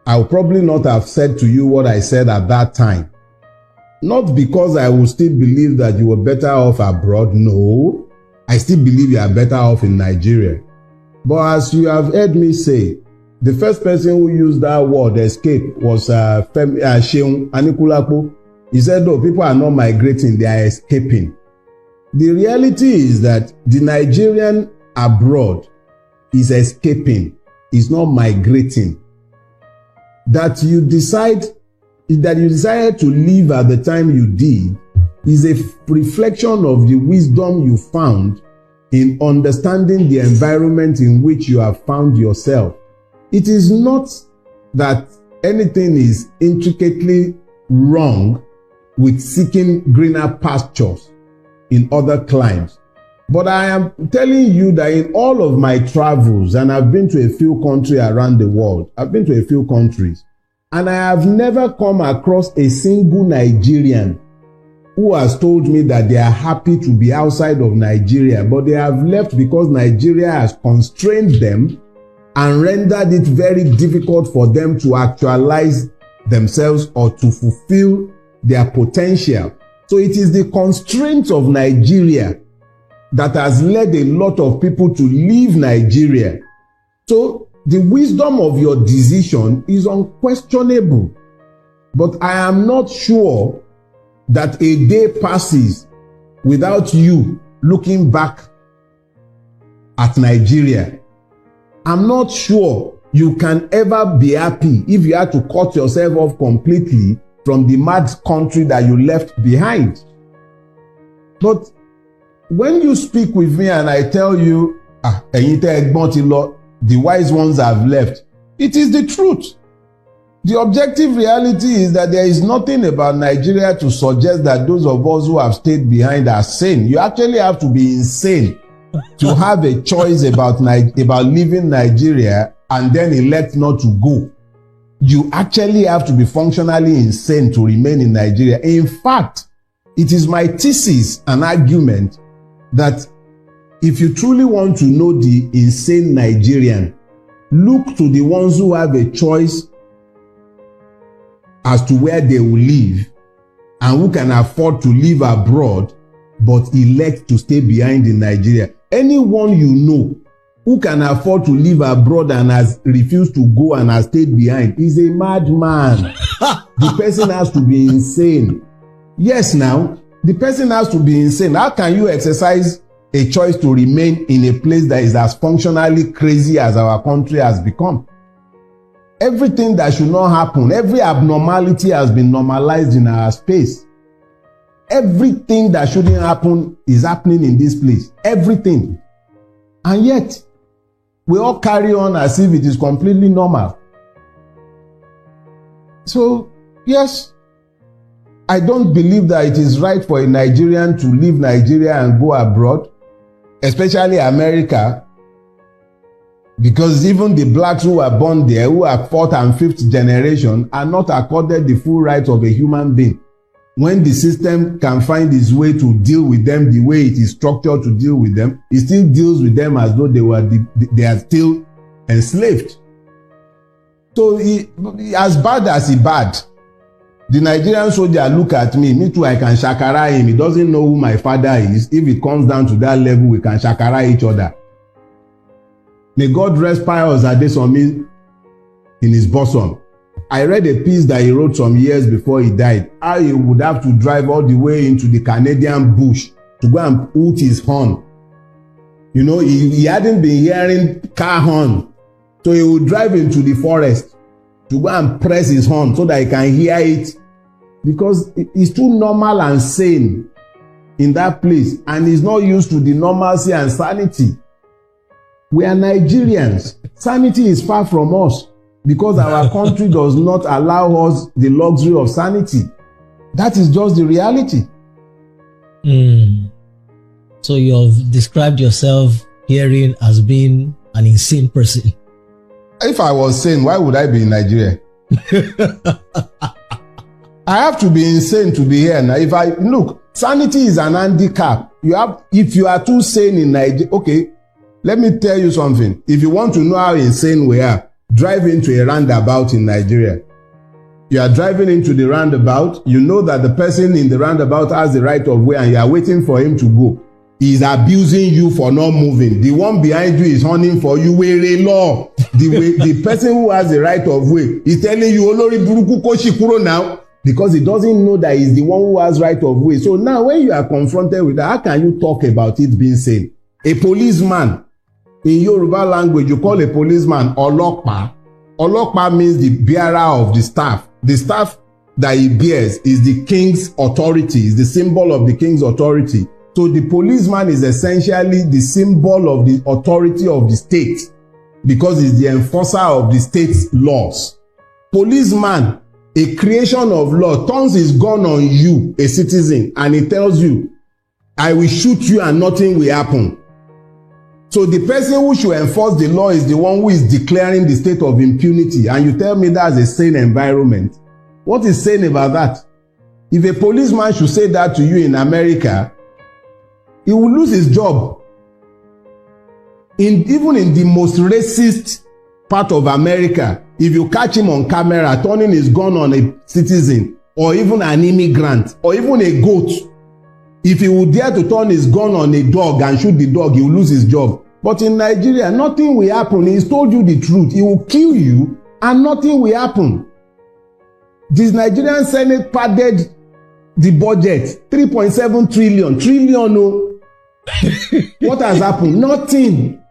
I will probably not have said to you what I said at that time. Not because I will still believe that you were better off abroad. No, I still believe you are better off in Nigeria. But as you have heard me say, the first person who used that word escape was Seun Anikulapo. He said, "No, people are not migrating, they are escaping." The reality is that the Nigerian abroad is escaping, is not migrating. That you decided to leave at the time you did is a reflection of the wisdom you found in understanding the environment in which you have found yourself. It is not that anything is intricately wrong with seeking greener pastures in other climes. But I am telling you that in all of my travels, and I've been to a few countries around the world, I've been to a few countries, and I have never come across a single Nigerian who has told me that they are happy to be outside of Nigeria, but they have left because Nigeria has constrained them and rendered it very difficult for them to actualize themselves or to fulfill their potential. So it is the constraints of Nigeria that has led a lot of people to leave Nigeria. So the wisdom of your decision is unquestionable. But I am not sure that a day passes without you looking back at Nigeria, I'm not sure you can ever be happy if you had to cut yourself off completely from the mad country that you left behind. But when you speak with me and I tell you, the wise ones have left, it is the truth. The objective reality is that there is nothing about Nigeria to suggest that those of us who have stayed behind are sane. You actually have to be insane to have a choice about leaving Nigeria and then elect not to go. You actually have to be functionally insane to remain in Nigeria. In fact, it is my thesis and argument that if you truly want to know the insane Nigerian, look to the ones who have a choice as to where they will live and who can afford to live abroad but elect to stay behind in Nigeria. Anyone you know who can afford to live abroad and has refused to go and has stayed behind is a madman. The person has to be insane. Yes, now, the person has to be insane. How can you exercise a choice to remain in a place that is as functionally crazy as our country has become? Everything that should not happen, every abnormality has been normalized in our space. Everything that shouldn't happen is happening in this place. Everything. And yet, we all carry on as if it is completely normal. So, yes, I don't believe that it is right for a Nigerian to leave Nigeria and go abroad, especially America, because even the blacks who are born there, who are fourth and fifth generation, are not accorded the full rights of a human being. When the system can find its way to deal with them the way it is structured to deal with them, it still deals with them as though they are still enslaved. So as bad as he bad, the Nigerian soldier look at me too, I can shakara him. He doesn't know who my father is. If it comes down to that level, we can shakara each other. May God rest Pius Adesomi in his bosom. I read a piece that he wrote some years before he died, how he would have to drive all the way into the Canadian bush to go and hoot his horn. You know, he hadn't been hearing car horn, so he would drive into the forest to go and press his horn so that he can hear it, because it's too normal and sane in that place, and he's not used to the normalcy and sanity. We are Nigerians. Sanity is far from us because our country does not allow us the luxury of sanity. That is just the reality. So you have described yourself herein as being an insane person. If I was sane, why would I be in Nigeria? I have to be insane to be here now. Look, sanity is an handicap. If you are too sane in Nigeria, okay, let me tell you something. If you want to know how insane we are, drive into a roundabout in Nigeria. You are driving into the roundabout, you know that the person in the roundabout has the right of way and you are waiting for him to go. He is abusing you for not moving. The one behind you is hunting for you. Rere law. The person who has the right of way is telling you, Olori Buruku Koshikuro now, because he doesn't know that he's the one who has right of way. So now when you are confronted with that, how can you talk about it being sane? A policeman, in Yoruba language, you call a policeman Olokpa. Olokpa means the bearer of the staff. The staff that he bears is the king's authority, is the symbol of the king's authority. So the policeman is essentially the symbol of the authority of the state because he's the enforcer of the state's laws. Policeman, a creation of law, turns his gun on you, a citizen, and he tells you, I will shoot you and nothing will happen. So the person who should enforce the law is the one who is declaring the state of impunity, and you tell me that's a sane environment. What is sane about that? If a policeman should say that to you in America, he will lose his job. Even in the most racist part of America, if you catch him on camera turning his gun on a citizen, or even an immigrant, or even a goat, if he would dare to turn his gun on a dog and shoot the dog, he will lose his job. But in Nigeria, nothing will happen. He's told you the truth. He will kill you and nothing will happen. This Nigerian Senate padded the budget, 3.7 trillion. No. What has happened? Nothing.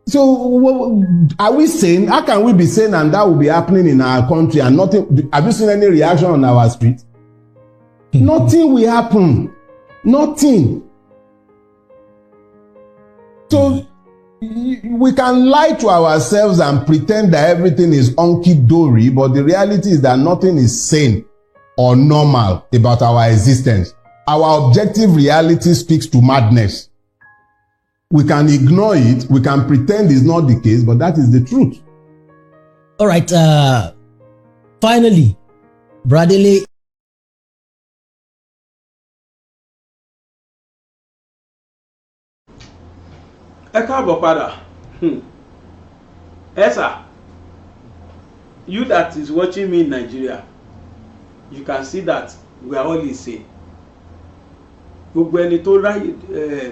So are we sane? How can we be sane and that will be happening in our country and nothing? Have you seen any reaction on our street? Nothing will happen. Nothing. So we can lie to ourselves and pretend that everything is hunky-dory, but the reality is that nothing is sane or normal about our existence. Our objective reality speaks to madness. We can ignore it, we can pretend it's not the case, but that is the truth. All right. Finally, Bradley. Ẹ káàbọ̀ padà. Sir, you that is watching me in Nigeria, you can see that we are all insane. Gbogbo ẹni tó ráyè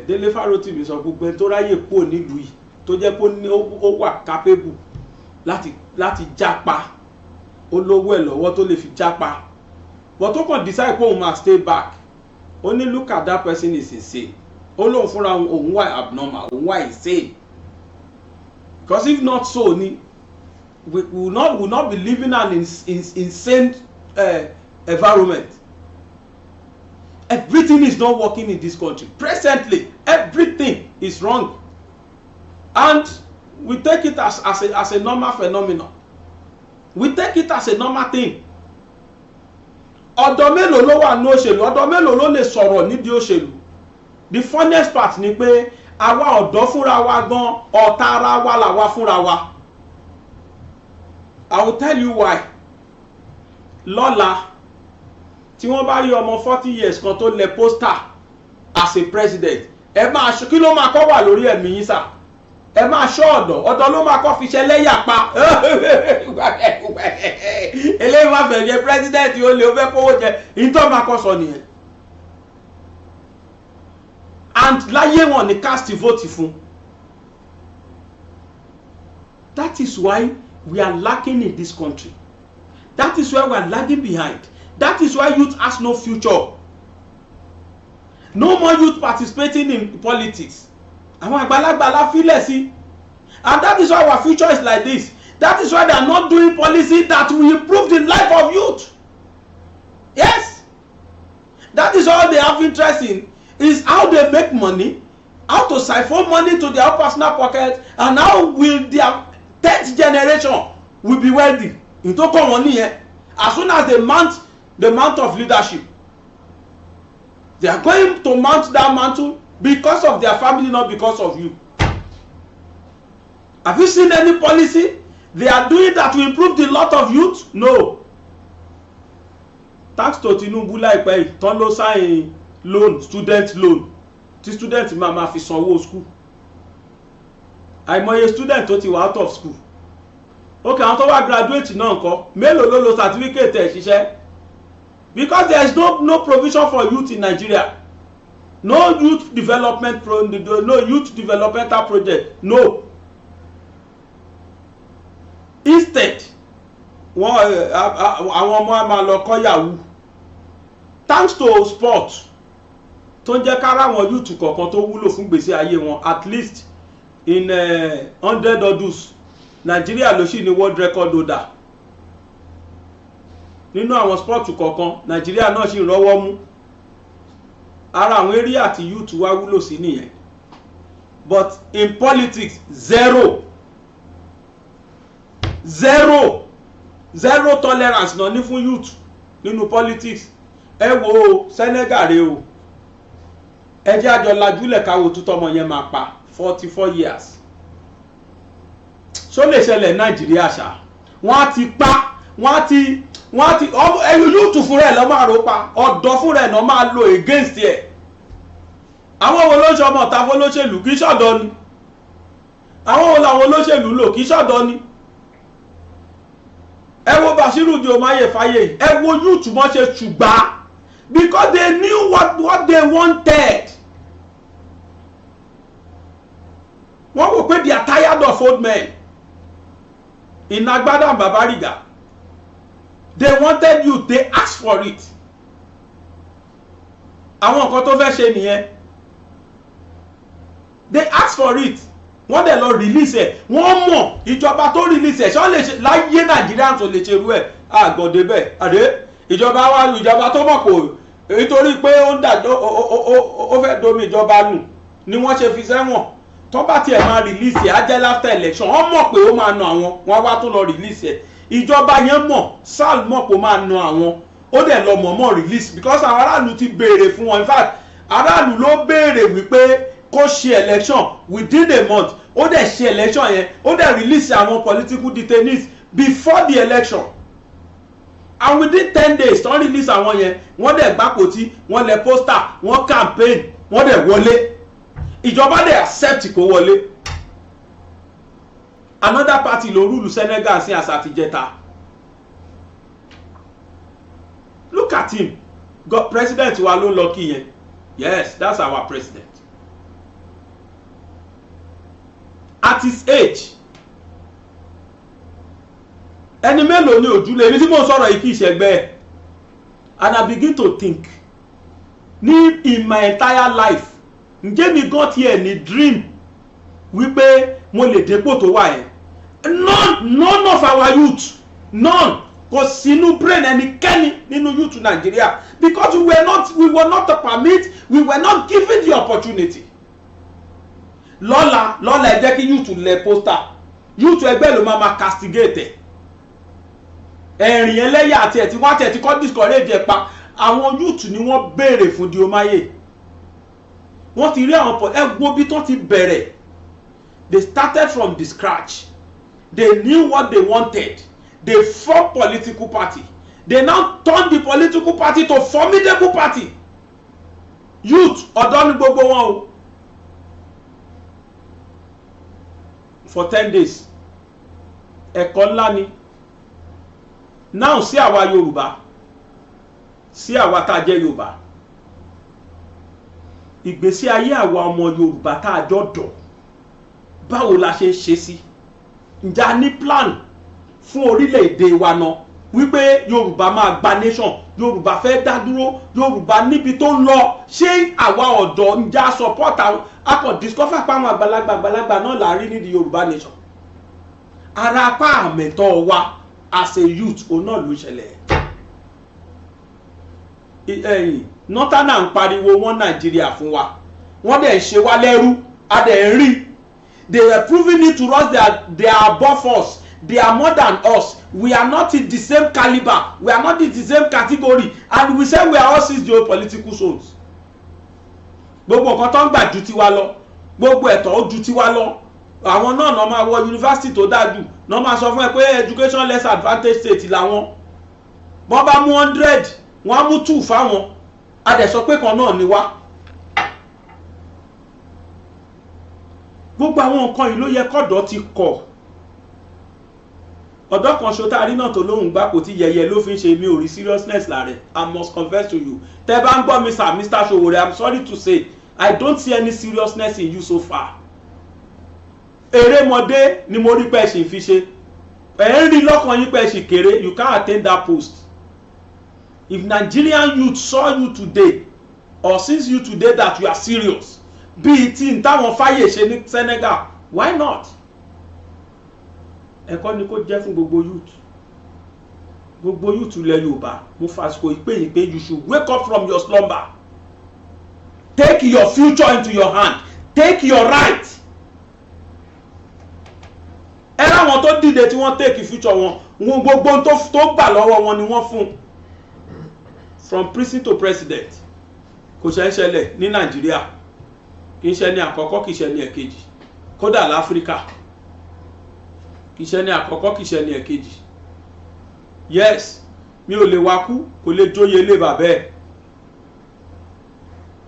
Délé Fárótìmí sọ gbogbo ẹni tó ráyè kúrò nílùú yìí tó jẹ́ pé ó wà capable láti jápa olówó ẹ̀ lọ́wọ́ tó lè fi jápa but tó kàn decide pé òun máa stay back ó ní look at that person is insane ó lóun fúnra òun wà abnormal òun wà insane because if not so ni we will not be living an insane environment. Everything is not working in this country. Presently, everything is wrong. And we take it as a normal phenomenon. We take it as a normal thing. Ọ̀dọ̀ mélòó ló wà ní òṣèlú? Ọ̀dọ̀ mélòó ló lè sọ̀rọ̀ nídìí òṣèlú? The funniest part ni pé àwa ọ̀dọ́ fúnra wa gan ọ̀tá ara wa làwa fúnra wa. I will tell you why. Lọ́la tí wọ́n bá rí ọmọ 40 years kan tó lẹ pósítà as a president ẹ máa ṣọ́ kí ló máa kọ́ wà lórí ẹ̀mí yín sà ẹ máa ṣọ́ ọ̀dọ̀ ló máa kọ́ fi ṣe lẹ́yà pa eléyìí máa fẹ́ jẹ president ó lè ó fẹ́ kówó jẹ ìtọ́ máa kọ́ sọ nìyẹn and láyé wọn ni cast vote fún. That is why we are lacking in this country. That is why we are lagging behind. That is why youth has no future. No more youth participating in politics. Àwọn àgbàlagbà la filẹ̀ sí. And that is why our future is like this. That is why they are not doing policy that will improve the life of youth. Yes. That is all they have interest in. Is how they make money, how to siphon money to their personal pocket, and how will their 10th generation will be wealthy. Ìtò kọ́ wọn nìyẹn. As soon as they mount the mantle of leadership, they are going to mount that mantle because of their family, not because of you. Have you seen any policy they are doing that will improve the lot of youth? No. Thanks to Tinubu láìpẹ́ yìí tán ló sign loan, student loan tí student máa fi sanwó school. Àìmọye student tó ti wà out of school. Okay, àwọn tó wá graduate náà ńkọ́ mélòó ló lo certificate ẹ̀ ṣiṣẹ́? Because there is no provision for youth in Nigeria. No youth development no youth developmental project. No. Instead, àwọn ọmọ á máa lọ kọ́ yahoo. Thanks to sport tó ń jẹ́ kára àwọn youth kọ̀ọ̀kan tó wúlò fún gbèsè ayé wọn at least in 100 odus Nigeria ló ṣì ní world record holder. Nínú àwọn sport kọ̀ọ̀kan Nigeria náà ṣì ń rọ́wọ́ mú. Ara àwọn area àti youth wá wúlò sí nìyẹn. But in politics zero tolerance náà ní fún youth nínú politics. Ẹ wo Senegal rè o. Ẹ jẹ́ àjọ lajúlẹ̀ káwo tútọ́mọ yẹn máa pa 44 years. Ṣó lè ṣẹlẹ̀ Nàìjíríà ṣá? Wọ́n á ti pa, wọ́n á ti ẹyọ yóò tún fúnra ẹ̀ lọ́ máa ro pa, ọ̀dọ́ fúnra ẹ̀ náà máa lo against ẹ̀. Àwọn wo ló ń ṣọmọ ọ̀tá fún olóṣèlú kì í ṣọ̀dọ́ ni? Àwọn wo làwọn olóṣèlú lò kì í ṣọ̀dọ́ ni? Ẹ wo Bashiru di Omaye Faye, ẹ wo youth mọ́ ṣe ṣùgbà because they knew what they wanted. Wọ́n wò pé they are tired of old men. In Agbada and Babariga, they wanted youth, they asked for it. Àwọn nǹkan tó fẹ́ ṣe nìyẹn. They asked for it. wọ́n dẹ̀ lọ release ẹ̀ wọ́n mọ̀ ìjọba tó release ẹ̀ ṣọ́ lè ṣe láyé Nàìjíríà tó lè ṣerú ẹ̀ àgọ̀dé bẹ́ẹ̀ àdé ìjọba wa ìjọba tó mọ̀ kò nítorí pé ó ń dàjọ́ ó fẹ́ domi ìjọba nù ni wọ́n ṣe fi sẹ́wọ̀n tó bá tiẹ̀ máa release ẹ̀ á jẹ́ after election wọ́n mọ̀ pé ó máa na àwọn wọ́n wá tó lọ release ẹ̀ ìjọba yẹn mọ̀ SAL mọ̀ pé ó máa na àwọn ó dẹ̀ lọ mọ̀ọ́mọ̀ release because àwọn aráàlú ti béèrè fún wọn in fact aráàlú ló béèrè wípé kó ṣe election within a month ó dẹ̀ ṣe election yẹn ó dẹ̀ release àwọn political detainees before the election and within 10 days tán release àwọn yẹn wọ́n dẹ̀ gbàpótí wọ́n lẹ̀ poster wọ́n campaign wọ́n dẹ̀ wọlé ìjọba dẹ̀ accept kó wọlé another party ló rúlu Senegal sí àsàtìjẹta look at him God president wa ló lọ kí yẹn yes that's our president at his age ẹni mélòó ni òjúlé èmi tí mò ń sọ̀rọ̀ yìí kì í ṣẹgbẹ́ and I begin to think ní in my entire life ǹjẹ́ mi gan tiẹ̀ ní dream wípé mo lè dépò tó wà yẹn none of our youth none kò sínú brain ẹnikẹ́ni nínú youth Nigeria because we were not permit we were not given the opportunity lọ́la ẹ jẹ́ kí youth lẹ̀ poster youth ẹgbẹ́ ló máa castigate ẹ̀rìn ẹlẹ́yà àti ẹ̀ tí wọ́n àti ẹ̀ tí kọ́ discourage ẹ̀ pa àwọn youth ni wọ́n béèrè fún Diomaye wọ́n ti rí àwọn ẹgbó bí tó ti bẹ̀rẹ̀ they started from the scratch they knew what they wanted they formed political party they now turned the political party to formidable party youth ọ̀dọ́ ni gbogbo wọn o for 10 days ẹ̀kọ́ ńlá ni now sí àwa Yorùbá sí àwa tá a jẹ́ Yorùbá ìgbésí ayé àwa ọmọ Yorùbá tá a jọ dọ̀ báwo la ṣe ń ṣe sí ǹjẹ́ a ní plan fún orílẹ̀-èdè wa náà wípé Yorùbá máa gba nation Yorùbá fẹ́ dá dúró Yorùbá níbi tó ń lọ ṣé àwa ọ̀dọ́ ǹjẹ́ a support àwọn akọ̀ discover pa àwọn àgbàlagbà náà là ń rí nídìí Yorùbá nation ara apá àmẹ̀tọ́ wa as a youth òun náà ló ṣẹlẹ̀ nọ́tánà ń pariwo wọn Nàìjíríà fún wa wọ́n dẹ̀ ń ṣe wá lẹ́rú a dẹ̀ ń rí they were proving it to us they are above us they are more than us we are not in the same caliber we are not in the same category and we say we are all six geopolitical zones gbogbo nǹkan tó ń gbà ju tiwa lọ gbogbo ẹ̀tọ́ ó ju tiwa lọ àwọn náà náà máa wọ yunifásitì tó dájú náà máa sọ fún ẹ pé education less advantage state làwọn wọ́n bá mú 100 wọ́n á mú 2 fáwọn a dẹ̀ sọ pé kan náà ni wá gbogbo àwọn nǹkan yìí ló yẹ kọ́dọ̀ ti kọ̀ ọ̀dọ́ kan ṣo tá a rí náà tó lóhùn gbà kò tí yẹyẹ ló fi ń ṣe mi ò rí seriousness láre I must confess to you tẹ́ bá ń gbọ́ mi Mr. Sowore I'm sorry to say I don't see any seriousness in you so far erémọdé ni mo rí pé ẹ ṣì fi ṣe ẹ ń rí lọ́kàn yín pé ẹ ṣì kéré you can't attain that post if Nigerian youth saw you today or sees you today that you are serious bíi tí n táwọn fáyè ṣe ní Senegal why not ẹ̀kọ́ ni kó jẹ́ fún gbogbo youth ilẹ̀ Yorùbá mo fàsìkò ìpè yìí pé you should wake up from your slumber take your future into your hand take your right ẹ láwọn tó dìde tí wọ́n take future wọn gbogbo tó gbà lọ́wọ́ wọn ni wọ́n fún from prison to president kò ṣe ń ṣẹlẹ̀ ní Nàìjíríà kì í ṣe ní àkọ́kọ́ kì í ṣe ní ẹ̀kejì kódà láfíríkà kì í ṣe ní àkọ́kọ́ kì í ṣe ní ẹ̀kejì yes mi ò lè wakú kò lè jóye lé bàbá ẹ̀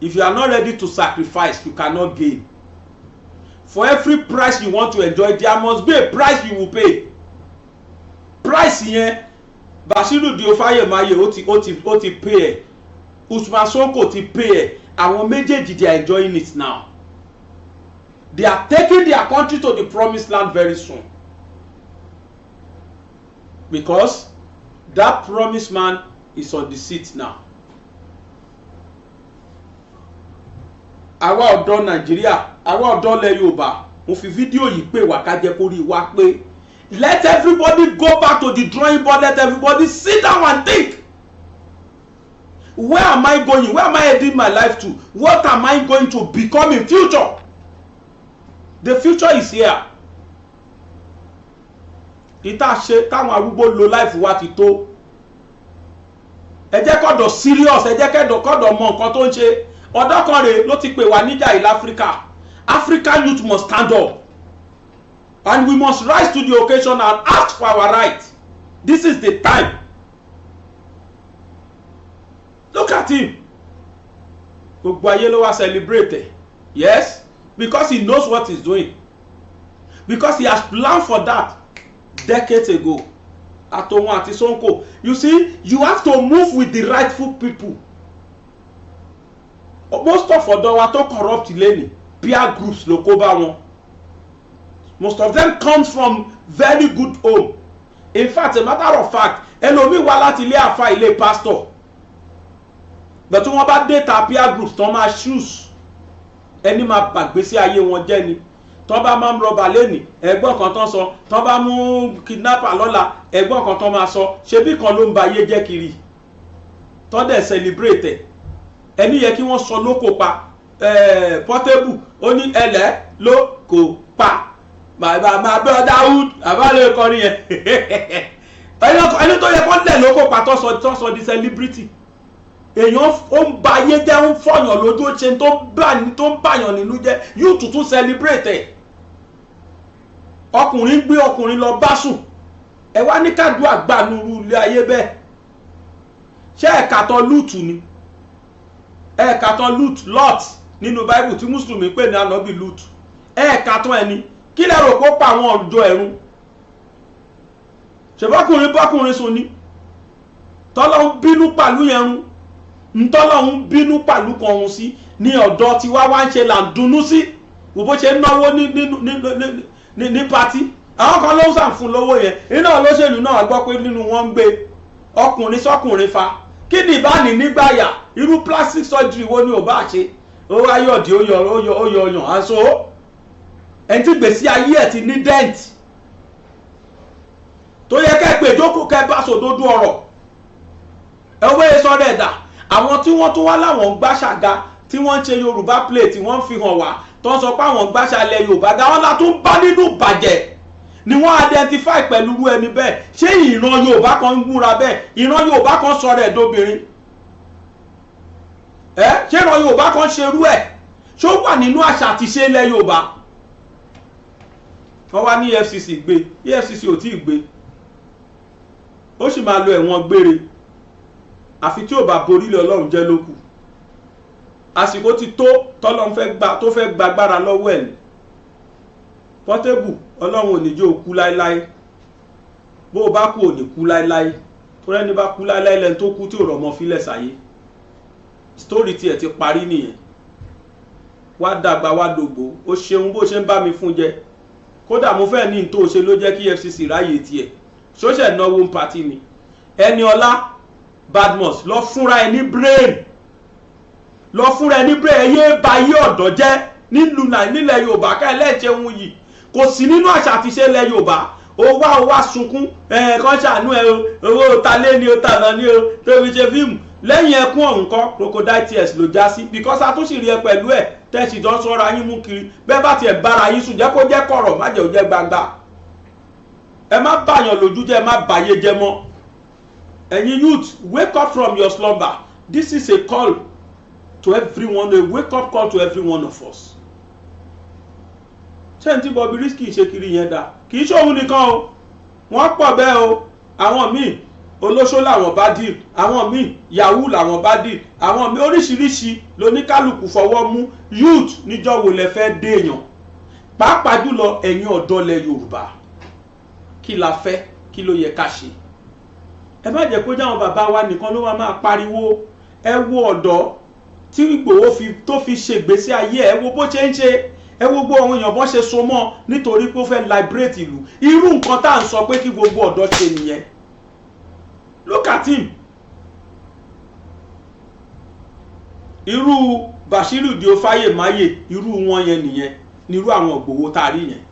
if you are not ready to sacrifice you cannot gain for every price you want to enjoy there must be a price you will pay price yẹn Bashiru Diofayemaye ó ti pay ẹ̀ Usman Sonko ti pay ẹ̀ àwọn méjèèjì they are enjoying it now they are taking their country to the promised land very soon because that promised man is on the seat now. àwa ọ̀dọ́ Nàìjíríà àwa ọ̀dọ́ ilẹ̀ Yorùbá mo fi fídíò yìí pè wá ká jẹ́ kó rí wa pé let everybody go back to the drawing board, let everybody sit down and think, where am I going, where am I heading my life to, what am I going to become in future? The future is here. Ìta ṣe táwọn arúgbó lo life wa ti tó. Ẹ jẹ́ kọ́dọ̀ serious, ẹ jẹ́ kọ́dọ̀ mọ nǹkan tó ń ṣe. Ọ̀dọ́ kan rèé ló ti pè wá níjà ìlú Africa. African youth must stand up. And we must rise to the occasion and ask for our rights. This is the time. Look at him. Gbogbo ayé ló wá celebrate. Yes, because he knows what he's doing. Because he has planned for that decades ago. Àtòun àti Sonko. You see, you have to move with the rightful people. Most of ọ̀dọ́ wa tó corrupt lẹ́ni, peer groups ló kó bá wọn. Most of them comes from very good home. In fact, a matter of fact, ẹlòmíì wá láti ilé àfáà, ilé pastor. But wọ́n bá data peer groups tó máa choose, ẹni máa bàgbésí ayé wọn jẹ́ ni. Tó bá máa ń rọba lẹ́nì, ẹgbọ́n kan tán sọ. Tó bá mú kidnapper lọ́la, ẹgbọ́n kan tán máa sọ. Ṣebí kan ló ń ba ayé jẹ́ kiri. Tó dẹ̀ celebrate. Ẹni yẹ kí wọ́n sọ lóko pa. Portable ó ní ẹlẹ́ ló kò pa. Bàbá máa bẹ́ Dáúd àbálẹ̀ kọrin yẹn. Ẹni tó yẹ kó lẹ̀ lóko pa tó sọ di celebrity. Èèyàn ó ń ba ayé jẹ́, ń fọyàn lójú, ó ṣe tó ń bàyàn nínú jẹ́, yóò tuntun celebrate. Ọkùnrin gbé ọkùnrin lọ bá sùn. Ẹ wá ní kádùá gbà nuru ilé ayé bẹ́ẹ̀. Ṣé ẹ̀ka tán lúùtù ni? Ẹ̀ka tán Lot nínú Bible tí Mùsùlùmí pè ní ànábì Lut. Ẹ̀ka tán ẹni. Kí lẹ rò kó pa àwọn ọjọ́ ẹ̀rún? Ṣèbọ́kùnrin bọ́kùnrin sùn ni. Tọ́lọ́hun bínú pàlú yẹn run. Ntọ́lọ́hun bínú pàlú kan òun sí ní ọ̀dọ́ tí wá ń ṣe là ń dunnú sí. Bó ṣe ń náwó ní pátí. Àwọn kan ló ń sàn fún lówó yẹn. Iná olóṣèlú náà gbọ́ pé nínú wọn ń gbé ọkùnrin sọ́kùnrin fa. Kí ni ìbáni nígbàyà? Irú plastic surgery wo ni ò bá ṣe? Ó wá yọ̀dí ó yọ ọyàn aṣọ. Ẹni tí gbèsè ayé ẹ̀ ti ní dent. Tó yẹ kẹ́ pé jókòó kẹ́ bá sòdodo ọ̀rọ̀. Ẹwé sọ́dọ̀ ẹ̀dà. Àwọn tí wọ́n tún wá láwọn gbàṣàga tí wọ́n ń ṣe Yorùbá play tí wọ́n fi hàn wá tó ń sọ pé àwọn gbàṣàlẹ̀ Yorùbá ga wọn látún bá nínú bàjẹ́ ni wọ́n identify pẹ̀lú irú ẹni bẹ́ẹ̀. Ṣé ìran Yorùbá kan ń múra bẹ́ẹ̀? Ìran Yorùbá kan sọ̀rọ̀ ẹ̀dọ́bìnrin. Ṣé ìran Yorùbá kan ṣerú ẹ̀? Ṣó wà nínú àṣà àti ṣe ilẹ̀ Yorùbá? Wọ́n wá ní EFCC gbé. EFCC ò tí ì gbé. Ó sì máa lo ẹ̀wọ̀n gbére. Àfi tí ò bá borí lé Ọlọ́run jẹ́ lókù. Àsìkò ti tó tọ́lọ́run tó fẹ́ gbàgbára lọ́wọ́ ẹ̀. Portable Ọlọ́run ò ní jẹ́ ó kú láéláé. Bó o bá kú ò ní kú láéláé. Tó rẹ́ni bá kú láéláé lẹ́ni tó kú tí ò rọ̀mọ́ fílẹ̀ sáyé. Story tiẹ̀ ti parí nìyẹn. Wá dàgbà wá dògbò. Ó ṣeun bó ṣe ń bá mi fún jẹ. Kódà mo fẹ́ ní tó ṣe ló jẹ́ kí EFCC ráyè tiẹ̀. Ṣóṣẹ̀ náwó ń patí ni. Ẹniọlá Badmus lọ fúnra ẹ ní brain. Lọ fúnra ẹ ní brain. Ẹyẹ bá yí ọ̀dọ́ jẹ́ nílẹ̀ Yorùbá ká ẹlẹ́ẹ̀ṣẹ̀hun yìí. Kò sí nínú àṣà àti ṣe ilẹ̀ Yorùbá. Ó wá sunkún. Kan ṣàánú ẹ o. Owó talé ni o tàná ni o. Tóbi ṣe fíìmù. Lẹ́yìn ẹkún ọ̀hún kọ́ crocodile tears ló já sí. Because a tún sì rí ẹ pẹ̀lú ẹ̀. Tẹ́sí jọ sọ́ra yín mú kiri. Bẹ́ẹ̀ bá tiẹ̀ bára yín sùn jẹ́ kó jẹ́ kọ̀rọ̀ má jẹ́ ó jẹ́ gbangba. Ẹ má bàyàn lójú jẹ́, ẹ má bàyé jẹ́ mọ́. Ẹ̀yin youth, wake up from your slumber. This is a call to everyone, a wake up call to every one of us. Ṣé n tí Bobrisky ṣe kiri yẹn dá? Kì í ṣòun nìkan o. Wọ́n pọ̀ bẹ́ẹ̀ o. Àwọn míì olóṣó làwọn bá dì, àwọn míì yahoo làwọn bá dì, àwọn míì oríṣiríṣi lóníkálùkù fọwọ́ mú. Youth níjọ́ wo lẹ fẹ́ déèyàn? Pàápàá jùlọ ẹ̀yin ọ̀dọ́ lẹ Yorùbá. Kí la fẹ́? Kí ló yẹ ká ṣe? Ẹ má jẹ́ kó jáwọn bàbá wa nìkan ló wá máa pariwo. Ẹ wo ọ̀dọ́ tí Igboho tó fi ṣègbésí ayé. Ẹ wo bó ṣe ń ṣe. Ẹ wo gbogbo àwọn èèyàn bó ṣe so mọ́ nítorí pé ó fẹ́ liberate ìlú. Irú nǹkan tá à ń sọ pé kí gbogbo ọ̀dọ́ ṣe nìyẹn. Look at him. Irú Bashiru Diofaye Maye, irú wọn yẹn nìyẹn. nírú àwọn Ìgbòho tá a rí yẹn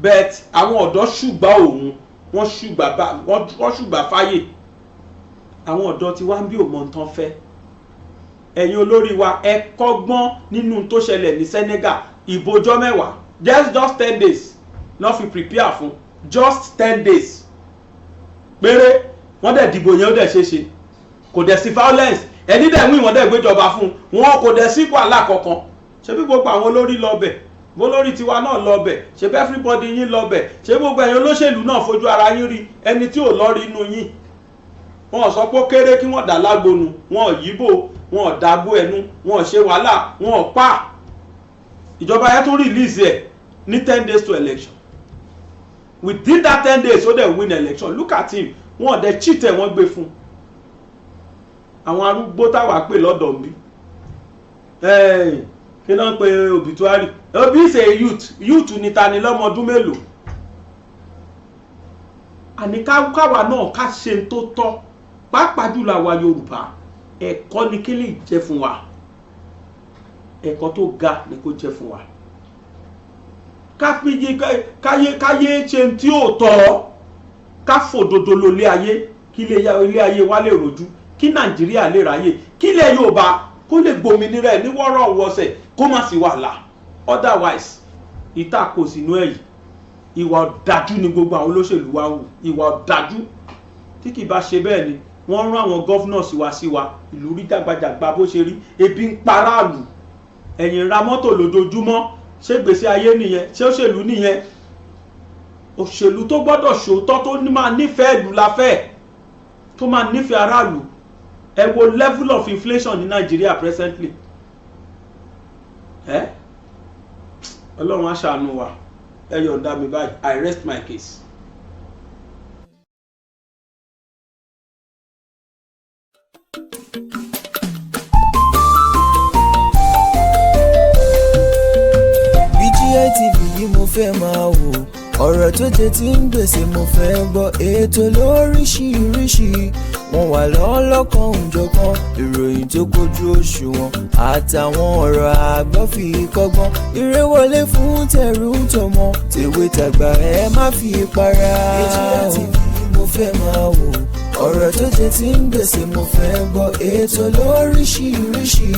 but àwọn ọ̀dọ́ ṣùgbà òun wọ́n ṣùgbà fáyè àwọn ọ̀dọ́ tí wá ń bí òmò tán fẹ́ ẹ̀yin olórí wa ẹ kọ́gbọ́n nínú tó ṣẹlẹ̀ ní Senegal ìbòjọ́ 10 just 10 days lọ́ fi prepare fún just 10 days péré wọ́n dẹ̀ dìbò yẹn ó dẹ̀ ṣeéṣe kò dẹ̀ sí violence ẹni dẹ̀ mú ìwọ̀n dẹ̀ gbéjọba fún wọn kò dẹ̀ sí wàhálà kankan ṣé bí gbogbo àwọn olórí lọ bẹ̀ bó lórí tiwa náà lọ bẹ̀ ṣé bí everybody yín lọ bẹ̀ ṣé gbogbo ẹ̀yin olóṣèlú náà fojú ara yín rí ẹni tí ò lọ rí inú yín wọn sọ pé ó kéré kí wọ́n dà lágbónu wọn yíbò wọn dàgbò ẹnu wọn ṣe wàhálà wọn pa ìjọba yẹn tún release ẹ̀ ní 10 days to election within that 10 days ó dẹ̀ win election look at him wọn dẹ̀ cheat ẹ̀ wọ́n gbé fún àwọn arúgbó táwa pè lọ́dọ̀ mi kí ló ń pe obituary obi ṣe youth ní ta ni lọ́mọ ọdún mélòó àní káwa náà ká ṣe tó tọ́ pàápàá jùlọ àwa Yorùbá ẹ̀kọ́ ni kí lè jẹ́ fún wa ẹ̀kọ́ tó ga ni kó jẹ́ fún wa káyé ṣe tí ó tọ́ ká fòdodo lólé ayé kí ilé ayé wa lè rojú kí Nàìjíríà lè ráyè kí ilẹ̀ Yorùbá kó lè gbòmìnira ẹ̀ ní wọ́rọ̀wọ́sẹ̀ kó má sí wàhálà otherwise ìtàkò sínú ẹ̀yìn ìwà ọ̀dájú ni gbogbo àwọn olóṣèlú wa wù ìwà ọ̀dájú tí kì bá ṣe bẹ́ẹ̀ ni wọ́n rán àwọn governors wa sí wa ìlú rí dàgbàjàgbà bó ṣe rí ebi ń paráàlú ẹ̀yìn ra mọ́tò lójoojúmọ́ ṣé gbèsè ayé nìyẹn ṣé òṣèlú nìyẹn òṣèlú tó gbọ́dọ̀ ṣòótọ́ tó máa nífẹ̀ẹ́ ìlú láfẹ́ tó máa nífẹ̀ẹ́ aráàlú ẹ wo level of inflation ní Nàìjíríà presently Ọlọ́run á ṣàánú wa ẹ yọ̀ǹda mi báyìí I rest my case. BGI TV yìí mo fẹ́ máa wò ọ̀rọ̀ tó jẹ tí ń gbèsè mo fẹ́ gbọ́ ètò lóríṣiríṣi wọ́n wà lọ́lọ́kan òjọ̀kan ìròyìn tó kojú òṣùwọ̀n àtàwọn ọ̀rọ̀ àgbọ́ fi kọ́gbọ́n eré wọlé fún tẹ̀rù tọmọ tèwe tàgbà ẹ má fi para. BGI TV mo fẹ́ máa wò ọ̀rọ̀ tó jẹ tí ń gbèsè mo fẹ́ gbọ́ ètò lóríṣiríṣi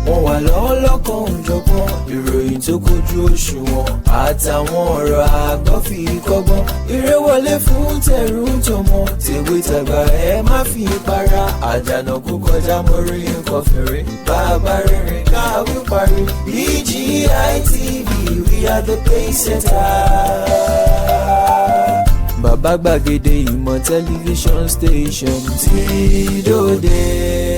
wọ́n wà lọ́lọ́kan òjọ̀kan ìròyìn tó kojú òṣùwọ̀n àtàwọn ọ̀rọ̀ àgbọ́ fi kọ́gbọ́n eré wọlé fún tẹ̀rù tọmọ tèwe tàgbà ẹ má fi para àdànà kó kọjá mọ́rí nǹkan fèrè bàbá rere káwí parí BGI TV we are the pace setter. Bàbá gbàgede ìmọ̀ tẹlifíṣọ̀n station tí dòde.